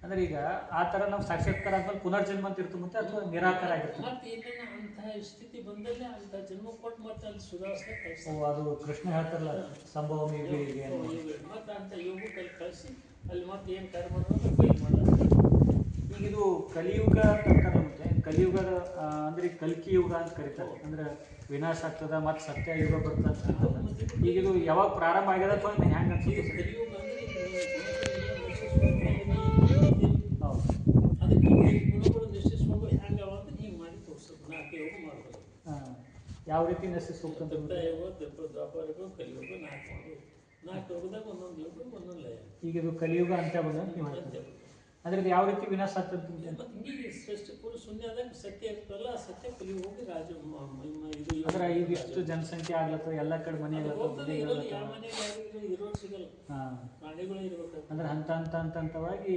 ಅಂದ್ರೆ ಈಗ ಆ ಥರ ನಾವು ಸಾಕ್ಷಾತ್ಕಾರ ಆದ್ಮೇಲೆ ಪುನರ್ಜನ್ಮ ಅಂತ ಇರ್ತದೆ ಮತ್ತೆ, ಅಥವಾ ನಿರಾಕಾರ ಆಗಿರ್ತದೆ? ಮತ್ತೆ ಏನೇನ ಅಂತಹ ಸ್ಥಿತಿ ಬಂದಲ್ಲೇ ಅಂತ ಜನ್ಮ ಕೊಟ್ಟು ಮತ್ತೆ ಅಲ್ಲಿ ಸುಧಾರಿಸ್ಲಿಕ್ಕೆ ಕಳಿಸಿ. ಅದು ಕೃಷ್ಣ ಹೇಳ್ತಾರಲ್ಲ, ಸಂಭವ ಮತ್ತೆ ಅಂತ ಯೋಗಕ್ಕೆ ಕಳಿಸಿ ಅಲ್ಲಿ ಮತ್ತೆ ಏನು ಕಾರ್ಯ ಮಾಡೋದು ಬೈಕ್ ಮಾಡೋದು. ಈಗ ಇದು ಕಲಿಯುಗ ಅಂತಾರಲ್ಲ, ಮತ್ತೆ ಕಲಿಯುಗದ ಅಂದ್ರೆ ಕಲ್ಕಿ ಯುಗ ಅಂತ ಕರೀತಾರೆ. ಅಂದ್ರೆ ವಿನಾಶ ಆಗ್ತದ ಮತ್ತು ಸತ್ಯ ಯುಗ ಬರ್ತದೆ ಅಂತ. ಈಗ ಇದು ಯಾವಾಗ ಪ್ರಾರಂಭ ಆಗ್ಯದ ಅಥವಾ ಹೆಂಗೆ ಅನ್ಸುತ್ತೆ? ಕಲಿಯುಗ ಅದಕ್ಕೆ ಗುಣಗಳು ನಶಿಸುವಾಗ ಹೆಂಗೆ ಅಂದ್ರೆ ಹಿಂಗೆ ಮಾಡಿ ತೋರಿಸೋದು. 4 ಯೋಗ ಮಾಡೋದು. ಯಾವ ರೀತಿ ನಶಿಸುತ್ತೆ ಅಂತ? ಯೋಗ, ದ್ವಾಪರ ಯೋಗ, ಕಲಿಯುಗ, 4 ಮಾಡೋದು. 4 ಯೋಗದಾಗ ಒಂದೊಂದು ಯೋಗ ಒಂದೊಂದು ಲಯ. ಈಗ ಇದು ಕಲಿಯುಗ ಅಂತ ಬಂದ ನೀವು ಹೇಳ್ತೀವಿ. ಅಂದ್ರೆ ಇದು ಯಾವ ರೀತಿ ವಿನಾಶ ಆಗ್ತದೆ? ಮತ್ತೆ ಹಿಂಗೆ ಸೃಷ್ಟಿ ಪೂರ್ಣ ಶೂನ್ಯ ಆದಾಗ ಸತ್ಯ ಇರ್ತಲ್ಲ, ಆ ಸತ್ಯ ಕಲಿಯುಗ ಹೋಗಿ ರಾಜ ಇದು. ಅಂದ್ರೆ ಈಗ ಇಷ್ಟು ಜನಸಂಖ್ಯೆ ಆಗ್ಲತ್ತದ, ಎಲ್ಲ ಕಡೆ ಮನೆ ಯಾವ ಮನೆಗೆ ಯಾರು ಇರೋರು ಸಿಗಲ್ಲ, ಪ್ರಾಣಿಗಳು ಇರ್ಬೇಕು. ಅಂದ್ರೆ ಹಂತವಾಗಿ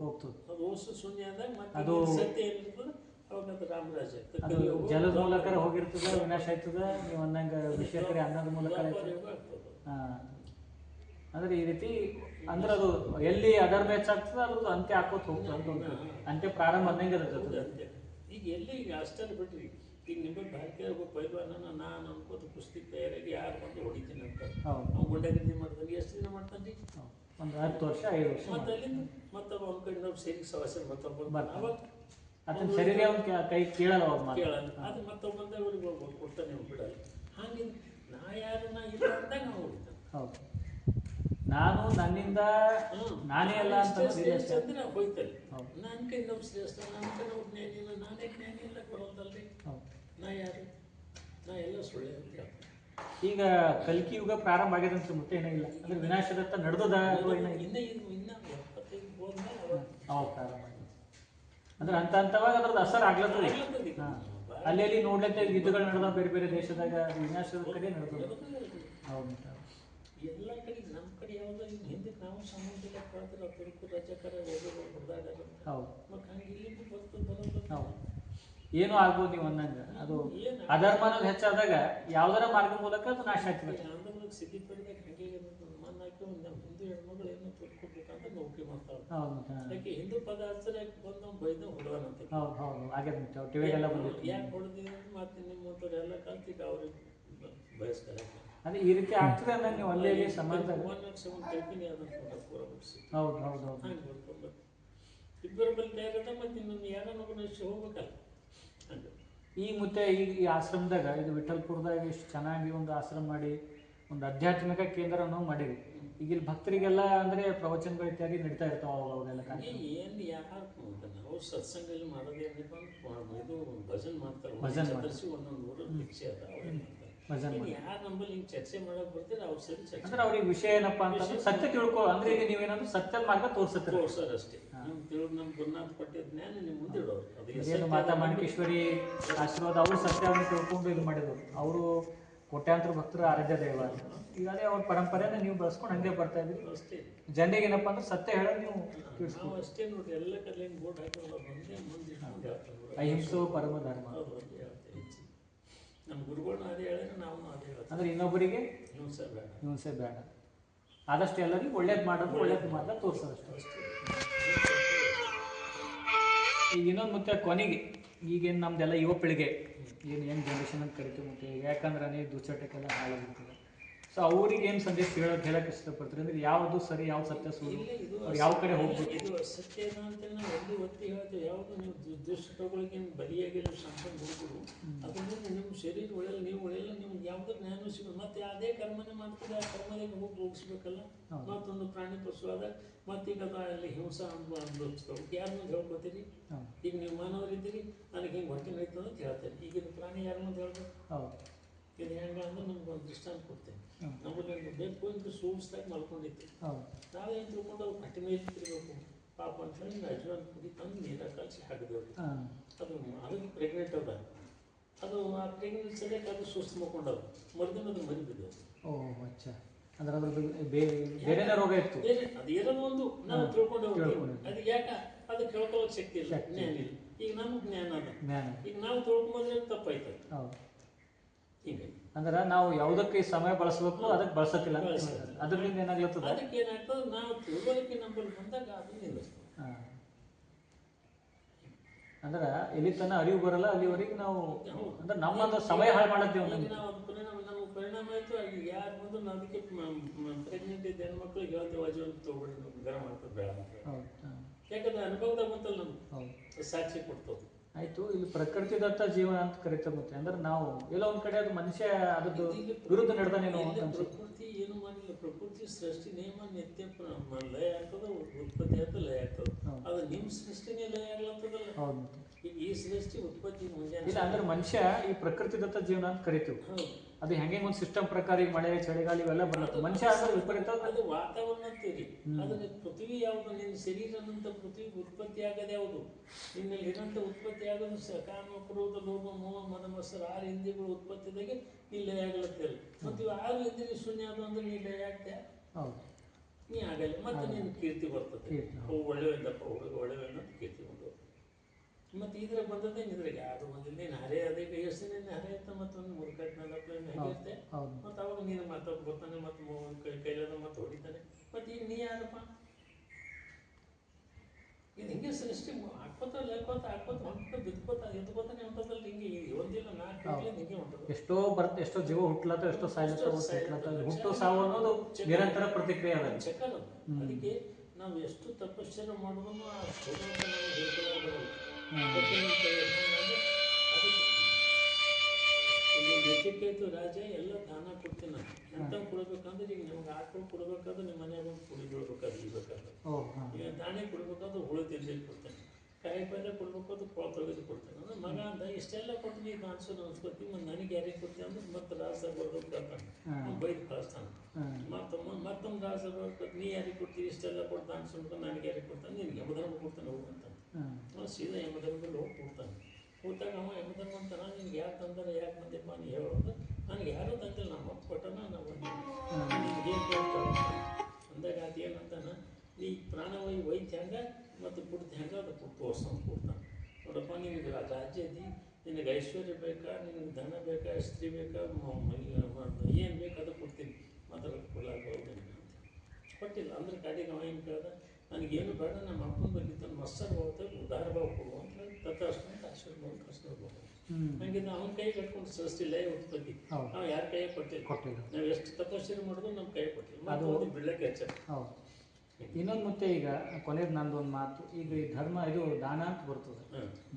ಹೋಗ್ತದೆ. ಅದು ವರ್ಷ ಶೂನ್ಯ ಆದಾಗ ಮತ್ತೆ ಅದು ಸತ್ಯ ಏನಿರ್ತದೆ ಅವಾಗ ಅದು ರಾಮರಾಜ. ಅದು ಜಲದ ಮೂಲಕ ಹೋಗಿರ್ತದೆ, ವಿನಾಶ ಆಯ್ತದ. ನೀವು ಅಂದಂಗೆ ವಿಷಯ ಕಡೆ ಅನ್ನದ ಮೂಲಕ ಅಂದ್ರೆ ಈ ರೀತಿ ಅಂದ್ರೆ ಅದು ಎಲ್ಲಿ ಅಧರ್ಮ ಹೆಚ್ಚಾಗ್ತದೆ ಅದ್ರದ್ದು ಅಂತ್ಯ ಹಾಕೋತ ಹೋಗ್ತದೆ. ಅಂತ್ಯ ಪ್ರಾರಂಭ ಅಂದಂಗೆ ಇರ್ತದೆ. ಈಗ ಎಲ್ಲಿ ಈಗ ಅಷ್ಟೇ ಬಿಡ್ರಿ. ಈಗ ನಿಮಗೆ ಭಾರತೀಯ ಒಬ್ಬ ಪೈಲ್ವಾನ ನಾನು ಅನ್ಕೋತ ಕುಸ್ತಿ ತಯಾರಾಗಿ ಯಾರು ಬಂದು ಹೊಡಿತೀನಿ ಅಂತ ಅವ್ನು ಗುಂಡಗಿರಿ ಮಾಡ್ತಾನೆ. ಎಷ್ಟು ದಿನ ಮಾಡ್ತಾನೆ? ಒಂದು 10 ವರ್ಷ 5 ವರ್ಷ. ಮತ್ತೆ ಅಲ್ಲಿಂದ ಮತ್ತೊಬ್ಬ ಅವ್ನ ಕಡೆ ನಾವು ಸೇರಿ ಸವಾಸ ಮತ್ತೊಬ್ಬ ಅವಾಗ ಅದನ್ನ ಶರೀರ ಕೈ ಕೇಳಲ್ಲ, ಕೇಳಲ್ಲ. ಅದು ಮತ್ತೊಬ್ಬ ಬಂದಾಗ ಅವ್ರಿಗೆ ಕೊಡ್ತಾನೆ, ಅವ್ನು ಬಿಡಲ್ಲ. ಹಾಗೆ ನಾ ಯಾರು ನಾ ಇಲ್ಲ ಅಂದಾಗ ನಾವು ಹೊಡಿತಾನೆ. ಹೌದು, ನಾನು ನನ್ನಿಂದ ನಾನೇ ಅಲ್ಲ ಅಂತ ಚಂದ್ರ ಹೋಯ್ತಲ್ಲ. ನನ್ನ ಕೈ ನಾವು ಶ್ರೇಷ್ಠ, ನನ್ನ ಕೈ ನಾವು ಜ್ಞಾನಿಲ್ಲ, ನಾನೇ ಜ್ಞಾನಿ ಇಲ್ಲ ಕೊಡೋದಲ್ರಿ. ನಾ ಯಾರು? ನಾ ಎಲ್ಲ ಸುಳ್ಳೆ ಅಂತ ಹೇಳ್ತೀನಿ. ಈಗ ಕಲ್ಕಿ ಯುಗ ಪ್ರಾರಂಭ ಆಗಿದೆ ಅಂತ ಮತ್ತೆ ಏನೂ ಇಲ್ಲ, ಅಂದ್ರೆ ವಿನಾಶದತ್ತ ನಡೆದದ ಇನ್ನ 75 ಹೋದ್ಮೇಲೆ ಅವಾಗ ಪ್ರಾರಂಭ ಆಗಿದೆ. ಅಂದ್ರೆ ಹಂತವಾಗಿ ಅದ್ರದ್ದು ಅಸರ್ ಆಗ್ಲತ್ತದ. ಅಲ್ಲಿ ನೋಡ್ಲತ್ತೆ ಯುದ್ಧಗಳು ನಡೆದ ಬೇರೆ ಬೇರೆ ದೇಶದಾಗ, ವಿನಾಶದ ಕಡೆ ನಡೆದ. ಹೌದು. ಎಲ್ಲ ಕಡೆ ನಮ್ಮ ಕಡೆ ಯಾವುದೋ ಈಗ ಹಿಂದಕ್ಕೆ ನಾವು ಸಂಬಂಧಿಲ್ಲ ಕಳ್ದ್ರೆ ತುರ್ಕು ರಜಕರ ಹೋಗೋದು ಹೊಡೆದಾಡೋದು ಹೌದು ಮತ್ತು ಹಂಗೆ ಇಲ್ಲಿಂದ ಬರೋದು ಹೌದು ಏನೂ ಆಗ್ಬೋದು ನೀವು ಅನ್ನಂಗೆ ಅದು ಅಧರ್ಮನಲ್ಲಿ ಹೆಚ್ಚಾದಾಗ ಯಾವ್ದಾರ ಮಾರ್ಗ ಮೂಲಕ ಅದು ನಾಶ ಆಗ್ತದೆ. ಆಂಧ್ರದಾಗ ಸಿದ್ದಿಪುರದಾಗ ಹಂಗೆ ಮಣ್ಣು ಹಾಕಿ ಒಂದು ನಮ್ಮ ಹಿಂದೂ ಹೆಣ್ಮಗಳು ಏನೋ ತುರ್ಕೊಬೇಕಂತ ನೌಕರಿ ಮಾಡ್ತಾವೆ. ಹೌದು ಯಾಕೆ ಹಿಂದೂ ಪದಾರ್ಥರ ಬಂದು ನಾವು ಬೈದು ಹೊಡೆದಾನಂತೆ. ಹೌದು ಹೌದು ಆಗ್ಯದ ಟಿವಿಗೆಲ್ಲ ಬಂದಿತ್ತು. ಯಾಕೆ ಹೊಡೆದಿದ್ರೆ ಮತ್ತೆ ನಿಮ್ಮಂಥವ್ರು ಎಲ್ಲ ಕಲ್ತಿಗೆ ಅವ್ರಿಗೆ ಬಯಸ್ತಾರೆ. ಅದೇ ಈ ರೀತಿ ಆಗ್ತದೆ ಅಂದ್ರೆ ನೀವು ಅಲ್ಲೇ ಸಮಾಜದಾಗ ಕಲ್ಪಿನಿ ಆದಂತ ಪೂರ ಬಿಡಿಸಿ ಹೌದು ಹೌದು ಹೌದು ಹಂಗೆ ಬರ್ಕೊಂಡು ಇಬ್ಬರ ಬಳಿ ತಯಾರದ ಮತ್ತೆ ಇನ್ನೊಂದು ಯಾರನ್ನೊಬ್ಬನ ಇಷ್ಟು ಹೋಗ್ಬೇಕಲ್ಲ ಹಂಗೆ. ಈಗ ಮತ್ತೆ ಈಗ ಈ ಆಶ್ರಮದಾಗ ಇದು ವಿಠಲ್ಪುರದಾಗ ಇಷ್ಟು ಚೆನ್ನಾಗಿ ಒಂದು ಆಶ್ರಮ ಮಾಡಿ ಒಂದು ಆಧ್ಯಾತ್ಮಿಕ ಕೇಂದ್ರನೂ ಮಾಡಿವಿ. ಈಗ ಇಲ್ಲಿ ಭಕ್ತರಿಗೆಲ್ಲ ಅಂದರೆ ಪ್ರವಚನಗಳು ಇತ್ಯಾದಿ ನಡೀತಾ ಇರ್ತಾವೆ ಅವಾಗೆಲ್ಲ ಏನು ಯಾರು ನಾವು ಸತ್ಸಂಗಲ್ಲಿ ಮಾಡೋದೇನಪ್ಪ ಇದು ಭಜನ್ ಮಾಡ್ತಾರೆ. ಭಜನ್ ಚತುರ್ಸಿ ಒಂದೊಂದು ಊರು ಭಿಕ್ಷೆ ಅದ ಅವ್ರು ಮಾಡ್ತಾರೆ. ಯಾರು ನಮ್ಮಲ್ಲಿ ಹಿಂಗೆ ಚರ್ಚೆ ಮಾಡಕ್ ಬರ್ತೀರ ಅವ್ರು ಸರಿ ಚರ್ಚೆ ಅಂದ್ರೆ ಅವ್ರಿಗೆ ವಿಷಯ ಏನಪ್ಪಾ ಅಂತಂದ್ರೆ ಸತ್ಯ ತಿಳ್ಕೊ ಅಂದ್ರೆ ಈಗ ನೀವೇನಾದ್ರು ಸತ್ಯದ ಮಾರ್ಗ ತೋರಿಸುತ್ತೀರ ಸರ್ ಅಷ್ಟೇ. ನಿಮ್ಗೆ ತಿಳಿದು ನಮ್ಮ ಗುರುನಾಥ್ ಪಟ್ಟಿದ ಜ್ಞಾನ ನಿಮ್ಮ ಮುಂದೆ ಇಡೋರು. ಏನು ಮಾತಾ ಮಾಣಿಕೇಶ್ವರಿ ಆಶೀರ್ವಾದ ಅವರು ಸತ್ಯವನ್ನು ತಿಳ್ಕೊಂಡು ಇದು ಮಾಡಿದ್ರು. ಅವರು ಕೋಟ್ಯಾಂತರ ಭಕ್ತರ ಆರಾಧ್ಯ ದೈವ. ಈಗ ಅದೇ ಅವ್ರ ಪರಂಪರೆನ ನೀವು ಬಳಸ್ಕೊಂಡು ಹಂಗೆ ಬರ್ತಾ ಇದ್ರಿ ಅಷ್ಟೇ. ಜನರಿಗೆ ಏನಪ್ಪಾ ಅಂದ್ರೆ ಸತ್ಯ ಹೇಳೋದು ನೀವು ನಾವು ಅಷ್ಟೇ ನೋಡ್ರಿ ಎಲ್ಲ ಕಡೆ ಬೋರ್ಡ್ ಹಾಕಿರೋ ಒಂದೇ ಮುಂದೆ ಇಟ್ಕೊಂಡು ಹೇಳ್ತಾರೆ ಅಹಿಂಸೋ ಪರಮ ಧರ್ಮ. ಹೌದು ಒಂದೇ ಹೇಳ್ತೇವೆ. ನಮ್ಮ ಗುರುಗಳನ್ನ ಅದೇ ಹೇಳಿದ್ರೆ ನಾವು ಅದೇ ಹೇಳ್ತೀವಿ. ಅಂದ್ರೆ ಇನ್ನೊಬ್ಬರಿಗೆ ಹಿಂಸೆ ಬೇಡ, ಆದಷ್ಟು ಎಲ್ಲರಿಗೂ ಒಳ್ಳೇದು ಮಾಡೋದು ಒಳ್ಳೇದು ಮಾತ್ರ ತೋರಿಸೋದಷ್ಟೇ. ಈಗ ಇನ್ನೊಂದು ಮತ್ತೆ ಕೊನೆಗೆ ಈಗೇನು ನಮ್ದೆಲ್ಲ ಯುವ ಪೀಳಿಗೆ ಏನು ಜನ್ರೇಷನ್ ಅಂತ ಕರಿತೀವಿ ಮತ್ತೆ ಯಾಕಂದ್ರೆ ದುಶ್ಚಟಕ್ಕೆಲ್ಲ ಹಾಳಾಗಿರ್ತದೆ. ಸೊ ಅವ್ರಿಗೆ ಏನು ಸಂದೇಶ ಹೇಳಕ್ಕೆ ಇಷ್ಟಪಡ್ತಾರೆ ಅಂದ್ರೆ ಯಾವುದು ಸರಿ ಯಾವ್ದು ಸತ್ಯ ಸುಳ್ಳು ಅವ್ರು ಯಾವ ಕಡೆ ಹೋಗ್ಬೇಕು? ಇದು ಸತ್ಯ ಅಂತ ನಾವು ಎಲ್ಲಿ ಒತ್ತಿ ಹೇಳ್ತೇವೆ. ಯಾವುದು ನೀವು ದುಷ್ಟಗಳಿಗೆ ಬಲಿಯಾಗಿ ಸಂಪನ್ನ ಹುಡುಗರು ಅದರಿಂದ ನಿಮ್ಮ ಶರೀರ ಒಳ್ಳೆಲ್ಲ ನೀವು ಒಳ್ಳೆಲ್ಲ ನಿಮ್ಗೆ ಯಾವುದೋ ಜ್ಞಾನ ಸಿಗೋದು. ಮತ್ತೆ ಅದೇ ಕರ್ಮನೇ ಮಾಡ್ತೀವಿ. ಆ ಕರ್ಮದಾಗ ಹೋಗಿ ಹೋಗಿಸ್ಬೇಕಲ್ಲ. ಮತ್ತೊಂದು ಪ್ರಾಣಿ ಪಶು ಆದಾಗ ಮತ್ತೀಗ ಅದು ಅಲ್ಲಿ ಹಿಂಸಾ ಅನುಭವಿಸ್ತಾವೆ. ಯಾರ ಮುಂದೆ ಹೇಳ್ಕೊತೀರಿ? ಈಗ ನೀವು ಮಾನವರಿದ್ದೀರಿ, ನನಗೆ ಹಿಂಗೆ ಹೊಟ್ಟೆ ನೋಯ್ತು ಅಂತ ಹೇಳ್ತೇನೆ. ಈಗಿನ ಪ್ರಾಣಿ ಯಾರ ಮುಂದೆ ಹೇಳ್ಬೇಕು? ಇದು ಹೆಂಗೆ ಅಂದ್ರೆ ನಮ್ಗೆ ಒಂದು ದೃಷ್ಟಾಂತ ಕೊಡ್ತೇನೆ. ನಮಗೆ ಬೇಕು ಅಂತ ಸೂಡ್ಸ್ದಾಗ ಮಲ್ಕೊಂಡಿತ್ತು. ನಾವೇನು ತಿಳ್ಕೊಂಡು ಅವ್ರು ಕಟ್ಟಿ ಮೇಲೆ ತಿರ್ಬೇಕು ಪಾಪ ಅಂತ ಹೇಳಿ ಅಜ್ವಾನ್ ಪುಡಿ ತಂದು ನೀರಾಗ ಕಲಿಸಿ ಹಾಕಿದೆವು. ಅದಕ್ಕೆ ಪ್ರೆಗ್ನೆಂಟ್ ಅದ. ಅದು ಆ ಪ್ರೆಗ್ನೆಂಟ್ ಸರಿಯಾಗಿ ಅದು ಸುಸ್ತು ಮಾಡ್ಕೊಂಡವು. ಮರುದಿನ ಅದು ಮರಿಬಿದ್ದೆವು. ಓಹ್ ಅಚ್ಚಾ. ಅಂದ್ರೆ ಅದ್ರದ್ದು ಬೇರೆ ರೋಗ ಇತ್ತು. ಅದು ಏನೋ ಒಂದು ನಾವು ತಿಳ್ಕೊಂಡೇವು. ಅದು ಯಾಕೆ ಅದು ಕೇಳ್ಕೊಳ್ಳೋಕೆ ಶಕ್ತಿ ಇಲ್ಲ, ಜ್ಞಾನ ಇಲ್ಲ. ಈಗ ನಮ್ಗೆ ಜ್ಞಾನ ಅದ. ಈಗ ನಾವು ತಿಳ್ಕೊಂಡ್ರೆ ತಪ್ಪಾಯ್ತು. ಹೀಗೆ ಅಂದ್ರೆ ನಾವು ಯಾವುದಕ್ಕೆ ಸಮಯ ಬಳಸಬೇಕು ಅದಕ್ಕೆ ಬಳಸಕ್ಕಿಲ್ಲ. ಅದರಿಂದ ಏನಾಗ್ಲತ್ತದ ಅದಕ್ಕೆ ಏನಾಗ್ತದೆ ನಾವು ತಿಳುವಳಿಕೆ ನಂಬಲ್ಲಿ ಬಂದಾಗ ಅದು ನಿಲ್ಲಿಸ್ತದೆ. ಅಂದ್ರೆ ಎಲ್ಲಿ ತನ ಅರಿವು ಬರಲ್ಲ ಅಲ್ಲಿವರೆಗೆ ನಾವು ಅಂದ್ರೆ ನಮ್ಮದು ಸಮಯ ಹಾಳು ಮಾಡಿದ್ದೇವೆ. ನಾವು ನಮ್ಗೆ ಪರಿಣಾಮ ಆಯಿತು. ಅಲ್ಲಿ ಯಾರು ಬಂದು ನಾವು ಅದಕ್ಕೆ ಪ್ರೆಗ್ನೆಂಟ್ ಇದ್ದ ಹೆಣ್ಮಕ್ಳಿಗೆ ಹೇಳ್ತೇವೆ ಅಜ್ವಾನ್ ತೊಗೊಳ್ಳಿ ಗರಂ ಮಾಡ್ತದೆ ಬೇಡ ಅಂತ. ಯಾಕಂದ್ರೆ ಅನುಭವದಾಗ ಬಂತಲ್ಲ ನಮ್ಗೆ ಸಾಕ್ಷಿ ಕೊಡ್ತದೆ. ಆಯ್ತು. ಇಲ್ಲಿ ಪ್ರಕೃತಿ ದತ್ತ ಜೀವನ ಅಂತ ಕರಿತಾರೆ. ಮತ್ತೆ ಅಂದ್ರೆ ನಾವು ಎಲ್ಲ ಒಂದ್ ಕಡೆ ಅದು ಮನುಷ್ಯ ಅದದ್ದು ವಿರುದ್ಧ ನಡೆದಾನೇನೋ ಅಂತ ಪ್ರಕೃತಿ ಏನು ಮಾಡಿಲ್ಲ. ಪ್ರಕೃತಿ ಸೃಷ್ಟಿ ನಿಯಮ ನಿತ್ಯ ಲಯ ಆಗ್ತದ, ಉತ್ಪತ್ತಿ ಆಗ್ತದೆ, ಲಯ ಆಗ್ತದೆ. ಅದು ನಿಮ್ಮ ಸೃಷ್ಟಿನೇ ಲಯ ಆಗ್ಲತ್ತದಲ್ಲ. ಹೌದು. ಈ ಸೃಷ್ಟಿ ಉತ್ಪತ್ತಿ ಮುಂಜಾನೆ ಇಲ್ಲ ಅಂದ್ರೆ ಮನುಷ್ಯ ಈ ಪ್ರಕೃತಿ ದತ್ತ ಜೀವನ ಅಂತ ಕರಿತೀವಿ. ಅದು ಹೆಂಗೆ ಒಂದು ಸಿಸ್ಟಮ್ ಪ್ರಕಾರ ಈಗ ಮಳೆ ಚಳಿಗಾಲ ಇವೆಲ್ಲ ಬರುತ್ತೆ. ಮನುಷ್ಯ ಅಂದ್ರೆ ವಿಪರೀತ ಅದು ವಾತಾವರಣ ಅಂತೀರಿ. ಅದನ್ನ ಪೃಥ್ವಿ ಯಾವುದು? ನಿನ್ನ ಶರೀರನಂತ ಪೃಥ್ವಿ ಉತ್ಪತ್ತಿ ಆಗೋದು ಯಾವುದು? ನಿನ್ನಲ್ಲಿ ಇರೋಂಥ ಉತ್ಪತ್ತಿ ಆಗೋದು ಕಾಮ ಕ್ರೋಧ ಲೋಭ ಮೋಹ ಮದ ಮತ್ಸರ 6 ಇಂದ್ರಿಯಗಳು ಉತ್ಪತ್ತಿದಾಗೆ ನೀ ಲಯ ಆಗ್ಲತ್ತಿಲ್ಲ. ಮತ್ತು ಇವು 6 ಇಂದ್ರಿಯ ಶೂನ್ಯ ಆದ ಅಂದ್ರೆ ನೀ ಲಯ ಆಗ್ತೇವೆ ನೀ ಆಗಲ್ಲ. ಮತ್ತೆ ನಿನ್ನ ಕೀರ್ತಿ ಬರ್ತದೆ. ಒಳ್ಳೆಯದಪ್ಪ ಹುಡುಗ ಒಳ್ಳೆಯದ ಕೀರ್ತಿ ಬಂದು ಮತ್ತು ಇದ್ರಾಗ ಬಂದದ್ದೇ ಇದ್ರಾಗ ಯಾವುದು ಬಂದಿಲ್ಲ. ನೀನು ಹರೇ ಅದೇ ಎಷ್ಟು ನಿನ್ನ ಹರೇ ಅಂತ ಮತ್ತೊಂದು ಮುರುಕಾಯ್ತು ಹೇಗಿರ್ತೆ. ಮತ್ತು ಅವಾಗ ನೀನು ಮತ್ತೊಬ್ಬ ಬರ್ತಾನೆ ಮತ್ತು ಕೈಲಾದ ಮತ್ತೆ ಹೊಡಿತಾನೆ. ಮತ್ತು ಈಗ ನೀ ಯಾರಪ್ಪ? ಇದು ಹಿಂಗೆ ಸೃಷ್ಟಿ ಹಾಕೋತ ಹೊಂಟ್ಕೋತ ಬಿದ್ಕೋತ ಎದ್ಕೋತಾನೆ ಹೊಂಟದಲ್ಲ. ಹಿಂಗೆ ಒಂದಿಲ್ಲ 4 ಹಿಂಗೆ ಹೊಂಟದ. ಎಷ್ಟೋ ಜೀವ ಹುಟ್ಲತ್ತ, ಎಷ್ಟೋ ಸಾಯ್ಲತ್ತ. ಹುಟ್ಟು ಸಾವು ಅನ್ನೋದು ನಿರಂತರ ಪ್ರತಿಕ್ರಿಯೆ ಅದ. ಚೆಕ್ಕಲ್ಲ. ಅದಕ್ಕೆ ನಾವು ಎಷ್ಟು ತಪಶ್ಚರ್ಯ ಮಾಡಿದ್ರು ಆ ಭಗವಂತ ನಾವು ಹೇಳ್ಕೊಳ್ಳೋದು ನಚಿಕೇತು ರಾಜ ಎಲ್ಲ ದಾನ ಕೊಡ್ತೀನಿ ನಾನು. ಎಂತ ಕೊಡ್ಬೇಕಂದ್ರೆ ಈಗ ನಿಮ್ಗೆ ಆಕಳು ಕೊಡ್ಬೇಕಾದ್ರೆ ನಿಮ್ಮ ಮನೆಯಾಗ ಒಂದು ಕುಡಿ ಬೀಳ್ಬೇಕಾದ್ರೆ ಇರ್ಬೇಕಾದ್ರೆ ಈಗ ದಾಣೆ ಕೊಡ್ಬೇಕಾದ್ರೆ ಹುಳು ತಿಂದು ಕೊಡ್ತೇನೆ. ಕಾಯಿ ಪಲ್ಯ ಕೊಡ್ಬೇಕಾದ್ರೆ ಕೊಳ ತೊಳೆದು ಕೊಡ್ತೇನೆ. ಅಂದ್ರೆ ಮಗ ಅಂದ ಇಷ್ಟೆಲ್ಲ ಕೊಟ್ಟು ನೀವು ಅನ್ಸೋದು ಅನ್ಸ್ಕೊತೀವಿ. ಮತ್ತು ನನಗೆ ಯಾರಿಗೆ ಕೊಡ್ತೀವಿ ಅಂದ್ರೆ ಮತ್ತೆ ರಾಸ ಬರ್ಬೇಕು ಕೇಳ್ತಾನೆ. ಬೈದು ಕಳಿಸ್ತಾನೆ. ಮತ್ತೊಂದು ರಾಸ ಬರ್ಬೇಕು ನೀ ಯಾರಿಗೆ ಕೊಡ್ತೀವಿ ಇಷ್ಟೆಲ್ಲ ಕೊಡ್ತಾ ಅನ್ಸ್ಕೊಂಡು ನನಗೆ ಯಾರಿಗೆ ಕೊಡ್ತಾನೆ? ನಿನ್ಗೆ ಯಮಧರ್ಮ ಕೊಡ್ತಾನೆ ಹೋಗು ಅಂತಾನೆ. ಸೀದಾ ಯಮಧರ್ಮದಲ್ಲಿ ಹೋಗಿ ಕೂಡ್ತಾನೆ. ಕೂತಾಗ ಅವ ಯಮಧರ್ಮ ಅಂತಾನ ನಿನ್ಗೆ ಯಾರು ತಂದರೆ ಯಾಕೆ ಬಂದೆಪ್ಪ ನೀ ಹೇಳೋದು? ನನಗೆ ಯಾರೂ ತಂದಿಲ್ಲ. ನಮ್ಮ ಅಪ್ಪ ಕೊಟ್ಟನ ನಾವು ಏನು ಕೇಳ್ತಾವೆ ಅಂದಾಗ ಅದು ಏನಂತಾನೆ ನೀ ಪ್ರಾಣವಾಯು ಒಯ್ತು ಹೆಂಗೆ ಮತ್ತು ಕುಡ್ದು ಹೆಂಗೆ ಅದು ಕೊಟ್ಟು ತೋರ್ಸ್ಕೊಂಡು ಕೊಡ್ತಾನೆ. ನೋಡಪ್ಪ ನಿನಗೆ ರಾಜ್ಯ ಐತಿ, ನಿನಗೆ ಐಶ್ವರ್ಯ ಬೇಕಾ, ನಿನಗೆ ಧನ ಬೇಕಾ, ಸ್ತ್ರೀ ಬೇಕಾ, ಏನು ಬೇಕು ಅದು ಕೊಡ್ತೀನಿ, ಮತ್ತು ಅದು ಕೊಡಲಾಗೋದು ಅಂತ ಕೊಟ್ಟಿಲ್ಲ. ಅಂದ್ರೆ ಗಾಡಿಗೆ ಅವ ಏನು ಕೇಳ್ದ, ನನಗೇನು ಬೇಡ, ನಮ್ಮ ಅಪ್ಪನ ಬಗ್ಗೆ ತನ್ನ ಮಸ್ಸರ್ ಹೋಗ್ತದೆ ಉದಾರ ಭಾವ ಕೊಡು ಅಂತ ಹೇಳಿ ತಥಾಸ್ತು ಆಶೀರ್ವಾದ ಕಳಿಸ್ಬೋದು. ಹಂಗೆ ಅವನ ಕೈ ಕಟ್ಕೊಂಡು ಸೃಷ್ಟಿಲ್ಲ ಉತ್ಪತ್ತಿ, ನಾವು ಯಾರ ಕೈಯಾಗ ಕೊಟ್ಟಿಲ್ಲ. ನಾವು ಎಷ್ಟು ತಪಸ್ಸು ಮಾಡಿದ್ರು ನಮ್ಮ ಕೈ ಕೊಟ್ಟಿಲ್ಲ, ಅದು ಬೆಳ್ಳಕ್ಕೆ ಹೆಚ್ಚ. ಇನ್ನೊಂದು ಮತ್ತೆ ಈಗ ಕೊನೆಯದು ನಂದೊಂದು ಮಾತು, ಈಗ ಈ ಧರ್ಮ ಇದು ದಾನ ಅಂತ ಬರ್ತದೆ,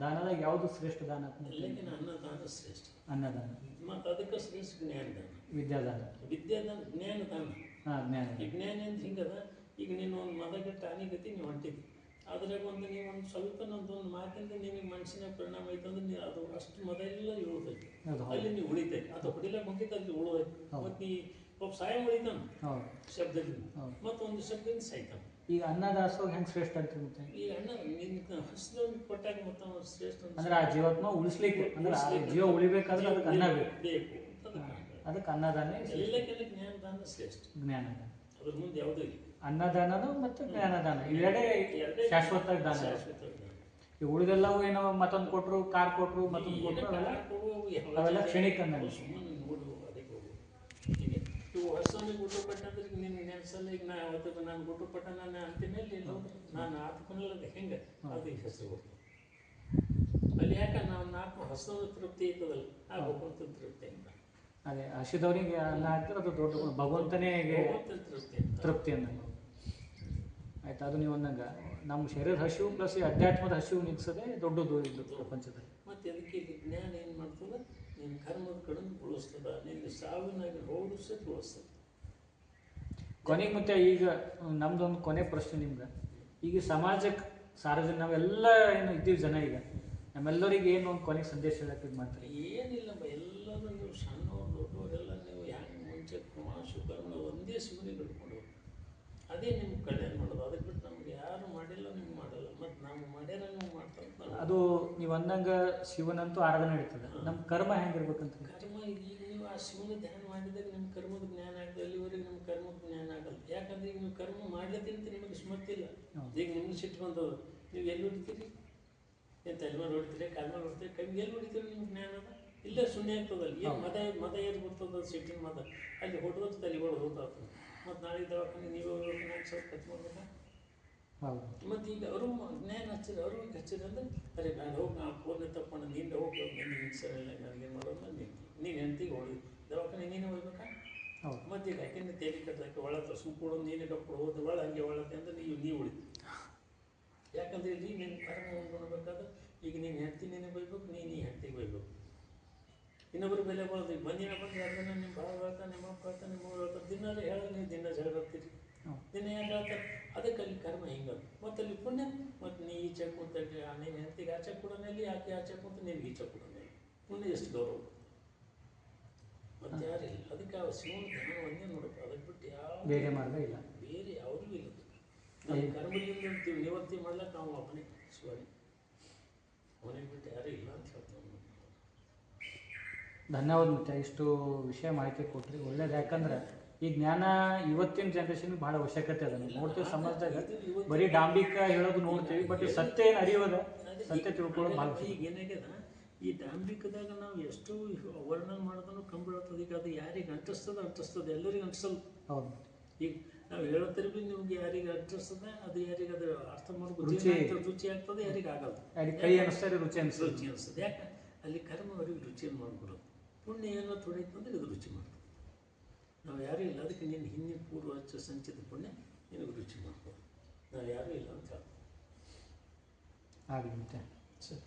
ದಾನದಾಗ ಯಾವುದು ಶ್ರೇಷ್ಠ ದಾನ? ಅನ್ನದಾನ ಶ್ರೇಷ್ಠ. ಅನ್ನದಾನ ಮತ್ತು ಅದಕ್ಕೆ ಶ್ರೇಷ್ಠ ಜ್ಞಾನದಾನ, ವಿದ್ಯಾದಾನ, ಜ್ಞಾನದಾನ. ಜ್ಞಾನ ವಿಜ್ಞಾನ ಅಂತ ಹಿಂಗದ. ಈಗ ನೀನು ಒಂದು ಮದಗಟ್ಟ ಆನಿಗತಿ ನೀವು ಹೊಂಟಿದ್ದಿ, ಅದ್ರಾಗ ನೀವು ಒಂದು ಸ್ವಲ್ಪ ನಂದೊಂದು ಮಾತಿಂದ ನಿನಗೆ ಮನಸ್ಸಿನ ಪರಿಣಾಮ ಐತಂದ್ರೆ ನೀವು ಅದು ಅಷ್ಟು ಮದ ಎಲ್ಲ ಇಳುದೈತಿ, ಅಲ್ಲಿ ನೀವು ಉಳಿತೈತಿ. ಅದು ಹೊಡಿಲಾಕ ಹೊಂಟಿದ್ದು ಅಲ್ಲಿ ಉಳುವೈತಿ. ಮತ್ತು ನೀ ಒಬ್ಬ ಸಾಯ ಉಳಿತಾನ ಶಬ್ದದಿಂದ, ಮತ್ತೊಂದು ಶಬ್ದದಿಂದ ಸಾಯ್ತಾನ. ಈಗ ಅನ್ನದಾಸೋಹ ಹೆಂಗೆ ಶ್ರೇಷ್ಠ ಅಂತ ಮತ್ತೆ ಈಗ ಅನ್ನ ನಿನ್ನ ಹಸಿದವ್ರಿಗೆ ಕೊಟ್ಟಾಗ ಮತ್ತು ಶ್ರೇಷ್ಠ ಅಂದ್ರೆ ಆ ಜೀವಾತ್ಮ ಉಳಿಸ್ಲಿಕ್ಕೆ, ಅಂದ್ರೆ ಆ ಜೀವ ಉಳಿಬೇಕಾದ್ರೆ ಅದಕ್ಕೆ ಅನ್ನ ಬೇಕು, ಅದಕ್ಕೆ ಅನ್ನದಾನ ಎಲ್ಲಕ್ಕೆಲ್ಲ ಜ್ಞಾನದಾನ ಶ್ರೇಷ್ಠ. ಜ್ಞಾನದಾನ ಅದ್ರ ಮುಂದೆ ಯಾವುದೂ ಇಲ್ಲ. ಅನ್ನದಾನನು ಮತ್ತು ಜ್ಞಾನದಾನ ಇವೆರಡೇ ಶಾಶ್ವತ ದಾನ. ಈ ಉಳಿದೆಲ್ಲವೂ ಏನೋ ಮತ್ತೊಂದು ಕೊಟ್ಟರು, ಕಾರ್ ಕೊಟ್ಟರು, ಮತ್ತೊಂದು ಕೊಟ್ಟರು, ಅವೆಲ್ಲ ಕ್ಷಣಿಕ ಅನ್ನೋದು. ಸುಮ್ಮನೆ ನೋಡು ಅದಕ್ಕೆ ಹೋಗು. ಈಗ ಇವು ಹೊಸವನಿಗೆ ಗುಟ್ಟು ಪಟ್ಟಂದ್ರೆ ಈಗ ನಿನ್ಗೆ ನೆನ್ಸಲ್ಲ. ಈಗ ನಾ ಅವತ್ತು ನಾನು ಗುಟ್ಟು ಪಟ್ಟ ನಾನು ಅಂತಿನಲ್ಲಿ ನಾನು ಆತ್ಮನಲ್ಲದ ಹೆಂಗೆ ಅದು ಹೆಸರು ಹೋಗ್ತದೆ ಅಲ್ಲಿ. ಯಾಕೆ ನಾವು ನಾಲ್ಕು ಹೊಸವನ ತೃಪ್ತಿ ಇರ್ತದಲ್ಲ, ಆ ಭಗವಂತನ ತೃಪ್ತಿ ಅಂತ. ಅದೇ ಹಸಿದವನಿಗೆ ಅನ್ನ ಹಾಕಿದ್ರೆ ಅದು ದೊಡ್ಡ ಭಗವಂತನೇ ತೃಪ್ತಿ ಅನ್ನೋ ಆಯ್ತು. ಅದು ನೀವು ಅಂದಂಗೆ ನಮ್ಮ ಶರೀರ ಹಸಿವು ಪ್ಲಸ್ ಈ ಅಧ್ಯಾತ್ಮದ ಹಸಿವು ನಿಗ್ಸೋದೇ ದೊಡ್ಡದು ಇದು ಪ್ರಪಂಚದಲ್ಲಿ. ಮತ್ತು ಅದಕ್ಕೆ ಜ್ಞಾನ ಏನು ಮಾಡ್ತದೆ, ನಿನ್ನ ಕರ್ಮದ ಕಡೆದು ಉಳಿಸ್ತದ, ನಿನ್ನ ಸಾವಿನಾಗಿ ಹೋದ್ರು ಸಹ ಉಳಿಸ್ತದೆ. ಕೊನೆಗೆ ಮತ್ತೆ ಈಗ ನಮ್ದೊಂದು ಕೊನೆ ಪ್ರಶ್ನೆ ನಿಮ್ಗೆ, ಈಗ ಸಮಾಜಕ್ಕೆ ಸಾರ್ವಜನಿಕ ನಾವೆಲ್ಲ ಏನು ಇದ್ದೀವಿ ಜನ, ಈಗ ನಮ್ಮೆಲ್ಲರಿಗೆ ಏನು ಒಂದು ಕೊನೆಗೆ ಸಂದೇಶ ಹೇಳಕ್ಕೆ ಇದು ಮಾಡ್ತಾರೆ? ಏನಿಲ್ಲಮ್ಮ, ಎಲ್ಲರೂ ನೀವು ಸಣ್ಣವ್ರು ದೊಡ್ಡವರೆಲ್ಲ ನೀವು ಹೆಂಗೆ ಮುಂಚೆ ಶುಕರ್ಮ ಒಂದೇ ಶಿವನಿಗೆ ಹಿಡ್ಕೊಂಡು ಹೋಗಿ ಅದೇ ನಿಮ್ಗೆ ಕಲ್ಯಾಣ ಮಾಡೋದು. ಅದಕ್ಕೆ ಬಿಟ್ಟು ನಮ್ಗೆ ಯಾರು ಮಾಡಿಲ್ಲ, ನಿಮ್ಗೆ ಮಾಡಲ್ಲ, ಮತ್ತು ನಾವು ಮಾಡ್ಯಾರ ನೀವು ಮಾಡ್ತಾರೆ. ಅದು ನೀವು ಅಂದಂಗೆ ಶಿವನಂತೂ ಆರಾಧನೆ ನಡೀತದೆ, ನಮ್ಮ ಕರ್ಮ ಹೆಂಗಿರ್ಬೇಕಂತ? ಕರ್ಮ ಈಗ ನೀವು ಆ ಶಿವನ ಧ್ಯಾನ ಮಾಡಿದಾಗ ನಿಮ್ಮ ಕರ್ಮದ ಜ್ಞಾನ ಆಗ್ತದೆ. ಅಲ್ಲಿವರೆಗೆ ನಿಮ್ಮ ಕರ್ಮದ ಜ್ಞಾನ ಆಗಲ್ಲ. ಯಾಕಂದ್ರೆ ಈಗ ನೀವು ಕರ್ಮ ಮಾಡ್ಲತ್ತಿಂತ ನಿಮಗೆ ಸ್ಮರ್ತಿಲ್ಲ. ಈಗ ನಿಮ್ಗೆ ಸಿಟ್ಟು ಬಂದವರು ನೀವು ಎಲ್ಲಿ ಹೊಡಿತೀರಿ? ಏನು ತಲೆ ಮೇಲೆ ಹೊಡಿತೀರಿ, ಕಾಲ ಮೇಲೆ ಹೊಡಿತೀರಿ, ಕೈ ಎಲ್ಲಿ ಹೊಡಿತೀರಿ? ನಿಮ್ಗೆ ಜ್ಞಾನ ಅದ ಇಲ್ಲ, ಶೂನ್ಯ ಆಗ್ತದಲ್ಲ. ಏನು ಮದ ಏನು ಬರ್ತದ ಸಿಟ್ಟಿನ ಮದ, ಅಲ್ಲಿ ಹೊಡೆದಷ್ಟು ತಲೆಗಳು ಹೋಗ್ತಾಗ್ತದೆ. ಮತ್ತು ನಾಳೆ ದವಾಖಾನೆ ನೀವೇ ಹೋಗ್ಬೇಕು, ನಾನು ಸ್ವಲ್ಪ ಖರ್ಚು ಮಾಡ್ಬೇಕಾ? ಮತ್ತು ಈಗ ಅವರು ಜ್ಞಾನ ಹಚ್ಚಿರಿ, ಅವರು ಈಗ ಹಚ್ಚಿರಿ ಅಂದ್ರೆ ಅರೆ ನಾನು ಹೋಗಿ ನಾ ಫೋನ್ ತಗೊಂಡು ನಿಂದ ಹೋಗಿ ನಿನ್ನ ಸರಿಯಿಲ್ಲ, ನನಗೇನು ಮಾಡೋದು, ನೀನು ಹೆಂಡ್ತಿಗೆ ಹೊಡಿ ದವಾಖಾನೆ ನೀನೇ ಹೋಗ್ಬೇಕಾ? ಮತ್ತು ಈಗ ಯಾಕೆಂದ್ರೆ ತೇಲಿ ಕಟ್ಟಕ್ಕೆ ಒಳ ಸುಮ್ಕೊಡೋದು ನೀನೇ ಡಾಕ್ಟರ್ ಹೋದ ಒಳ ಹಂಗೆ ಒಳತ್ತೆ ಅಂದ್ರೆ ನೀವು ಉಳಿತು. ಯಾಕಂದ್ರೆ ಇಲ್ಲಿ ನಿನ್ನ ಕರ್ಮ ಹೊಂದ್ಕೊಳ್ಬೇಕಾದ್ರೆ ಈಗ ನೀನು ಹೆಂಡ್ತಿ ನೀನೇ ಬೈಬೇಕು, ನೀನು ಹೆಂಡ್ತಿಗೆ ಬೈಬೇಕು. ಇನ್ನೊಬ್ಬರು ಬೆಲೆ ಬರೋದು ಈಗ ಬಂದಿನ ಬಂದು ಅದನ್ನು ನಿಮ್ಮ ಭಾವ ಹೇಳ್ತಾನೆ, ನಿಮ್ಮ ಅಪ್ಪ ಹೇಳ್ತಾನೆ, ನಿಮ್ಮ ಊರು ಹೇಳ್ತಾರೆ, ದಿನಾಲೇ ಹೇಳೋದು ನೀವು ದಿನ ಜಗಳ ಬರ್ತೀರಿ, ದಿನ ಯಾಕೆ ಹೇಳ್ತಾರೆ? ಅದಕ್ಕೆ ಅಲ್ಲಿ ಕರ್ಮ ಹಿಂಗದು. ಮತ್ತು ಅಲ್ಲಿ ಪುಣ್ಯ, ಮತ್ತು ನೀ ಈಚೆ ಕೂತ ನೀನು ಹೆಂಡ್ತಿಗೆ ಆಚೆ ಕೊಡೋನಲ್ಲಿ, ಆಕೆ ಆಚೆ ಕೂತ ನೀನು ಈಚೆ ಕೊಡೋನಲ್ಲಿ ಪುಣ್ಯ ಎಷ್ಟು ಗೌರವ, ಮತ್ತು ಯಾರಿಲ್ಲ. ಅದಕ್ಕೆ ಆ ಶಿವನ ಧ್ಯಾನ ಒಂದೇ ನೋಡುತ್ತೆ, ಅದಕ್ಕೆ ಬಿಟ್ಟು ಯಾವ ಬೇರೆ ಮಾರ್ಗ ಇಲ್ಲ, ಬೇರೆ ಯಾವುದೂ ಇಲ್ಲ. ನಮ್ಮ ಕರ್ಮದಿಂದ ನಿವೃತ್ತಿ ಮಾಡ್ಲಿಕ್ಕೆ ನಾವು ಒಬ್ಬನೇ ಶಿವನೇ, ಅವನಿಗೆ ಬಿಟ್ಟು ಯಾರೂ ಇಲ್ಲ ಅಂತ ಹೇಳ್ತೀವಿ. ಧನ್ಯವಾದ ಮತ್ತೆ ಇಷ್ಟು ವಿಷಯ ಮಾಹಿತಿ ಕೊಟ್ರಿ, ಒಳ್ಳೇದು. ಯಾಕಂದ್ರೆ ಈ ಜ್ಞಾನ ಇವತ್ತಿನ ಜನ್ರೇಷನ್ಗೆ ಭಾಳ ಅವಶ್ಯಕತೆ ಅದ. ನಾವು ನೋಡ್ತೀವಿ ಸಮಾಜದಾಗ ಬರೀ ಡಾಂಬಿಕ ಹೇಳೋದು ನೋಡ್ತೀವಿ, ಬಟ್ ಸತ್ಯ ಏನು ಅರಿಯೋದ, ಸತ್ಯ ತಿಳ್ಕೊಳ್ಳೋದು ಭಾಳ. ಈಗ ಏನಾಗ್ಯದ, ಈ ಡಾಂಬಿಕದಾಗ ನಾವು ಎಷ್ಟು ವರ್ಣನೆ ಮಾಡೋದನ್ನು ಕಂಬಿಡ್ತದೆ. ಈಗ ಅದು ಯಾರಿಗೆ ಅಂಟಿಸ್ತದೆ ಎಲ್ಲರಿಗೂ ಅಂಟಿಸಲ್ಲ. ಹೌದು, ಈಗ ನಾವು ಹೇಳ್ತೀರಿ ಬಿ ನಿಮ್ಗೆ ಯಾರಿಗೆ ಅಂಟಿಸ್ತದೆ, ಅದು ಯಾರಿಗೆ ಅದು ಅರ್ಥ ಮಾಡ್ಬೋದು, ರುಚಿ ಆಗ್ತದೆ, ಯಾರಿಗೆ ಆಗಲ್ಲ. ಕೈ ಅನಿಸ್ತಾರೆ, ರುಚಿ ಅನಿಸ್ತದೆ. ಯಾಕೆ ಅಲ್ಲಿ ಕರ್ಮ ಅವರಿಗೆ ರುಚಿಯನ್ನು ಮಾಡ್ಬಿಡೋದು. ಪುಣ್ಯ ಏನೋ ತೊಡೀತಂದ್ರೆ ಇದು ರುಚಿ ಮಾಡ್ತದೆ. ನಾವು ಯಾರೂ ಇಲ್ಲ, ಅದಕ್ಕೆ ನಿನ್ನ ಹಿಂದಿನ ಪೂರ್ವ ಸಂಚಿತ ಪುಣ್ಯ ನಿನಗೆ ರುಚಿ ಮಾಡ್ಬೋದು. ನಾವು ಯಾರೂ ಇಲ್ಲ ಅಂತ ಹೇಳ್ತೀವಿ. ಆಗಲಿ ಮತ್ತೆ ಸರಿ.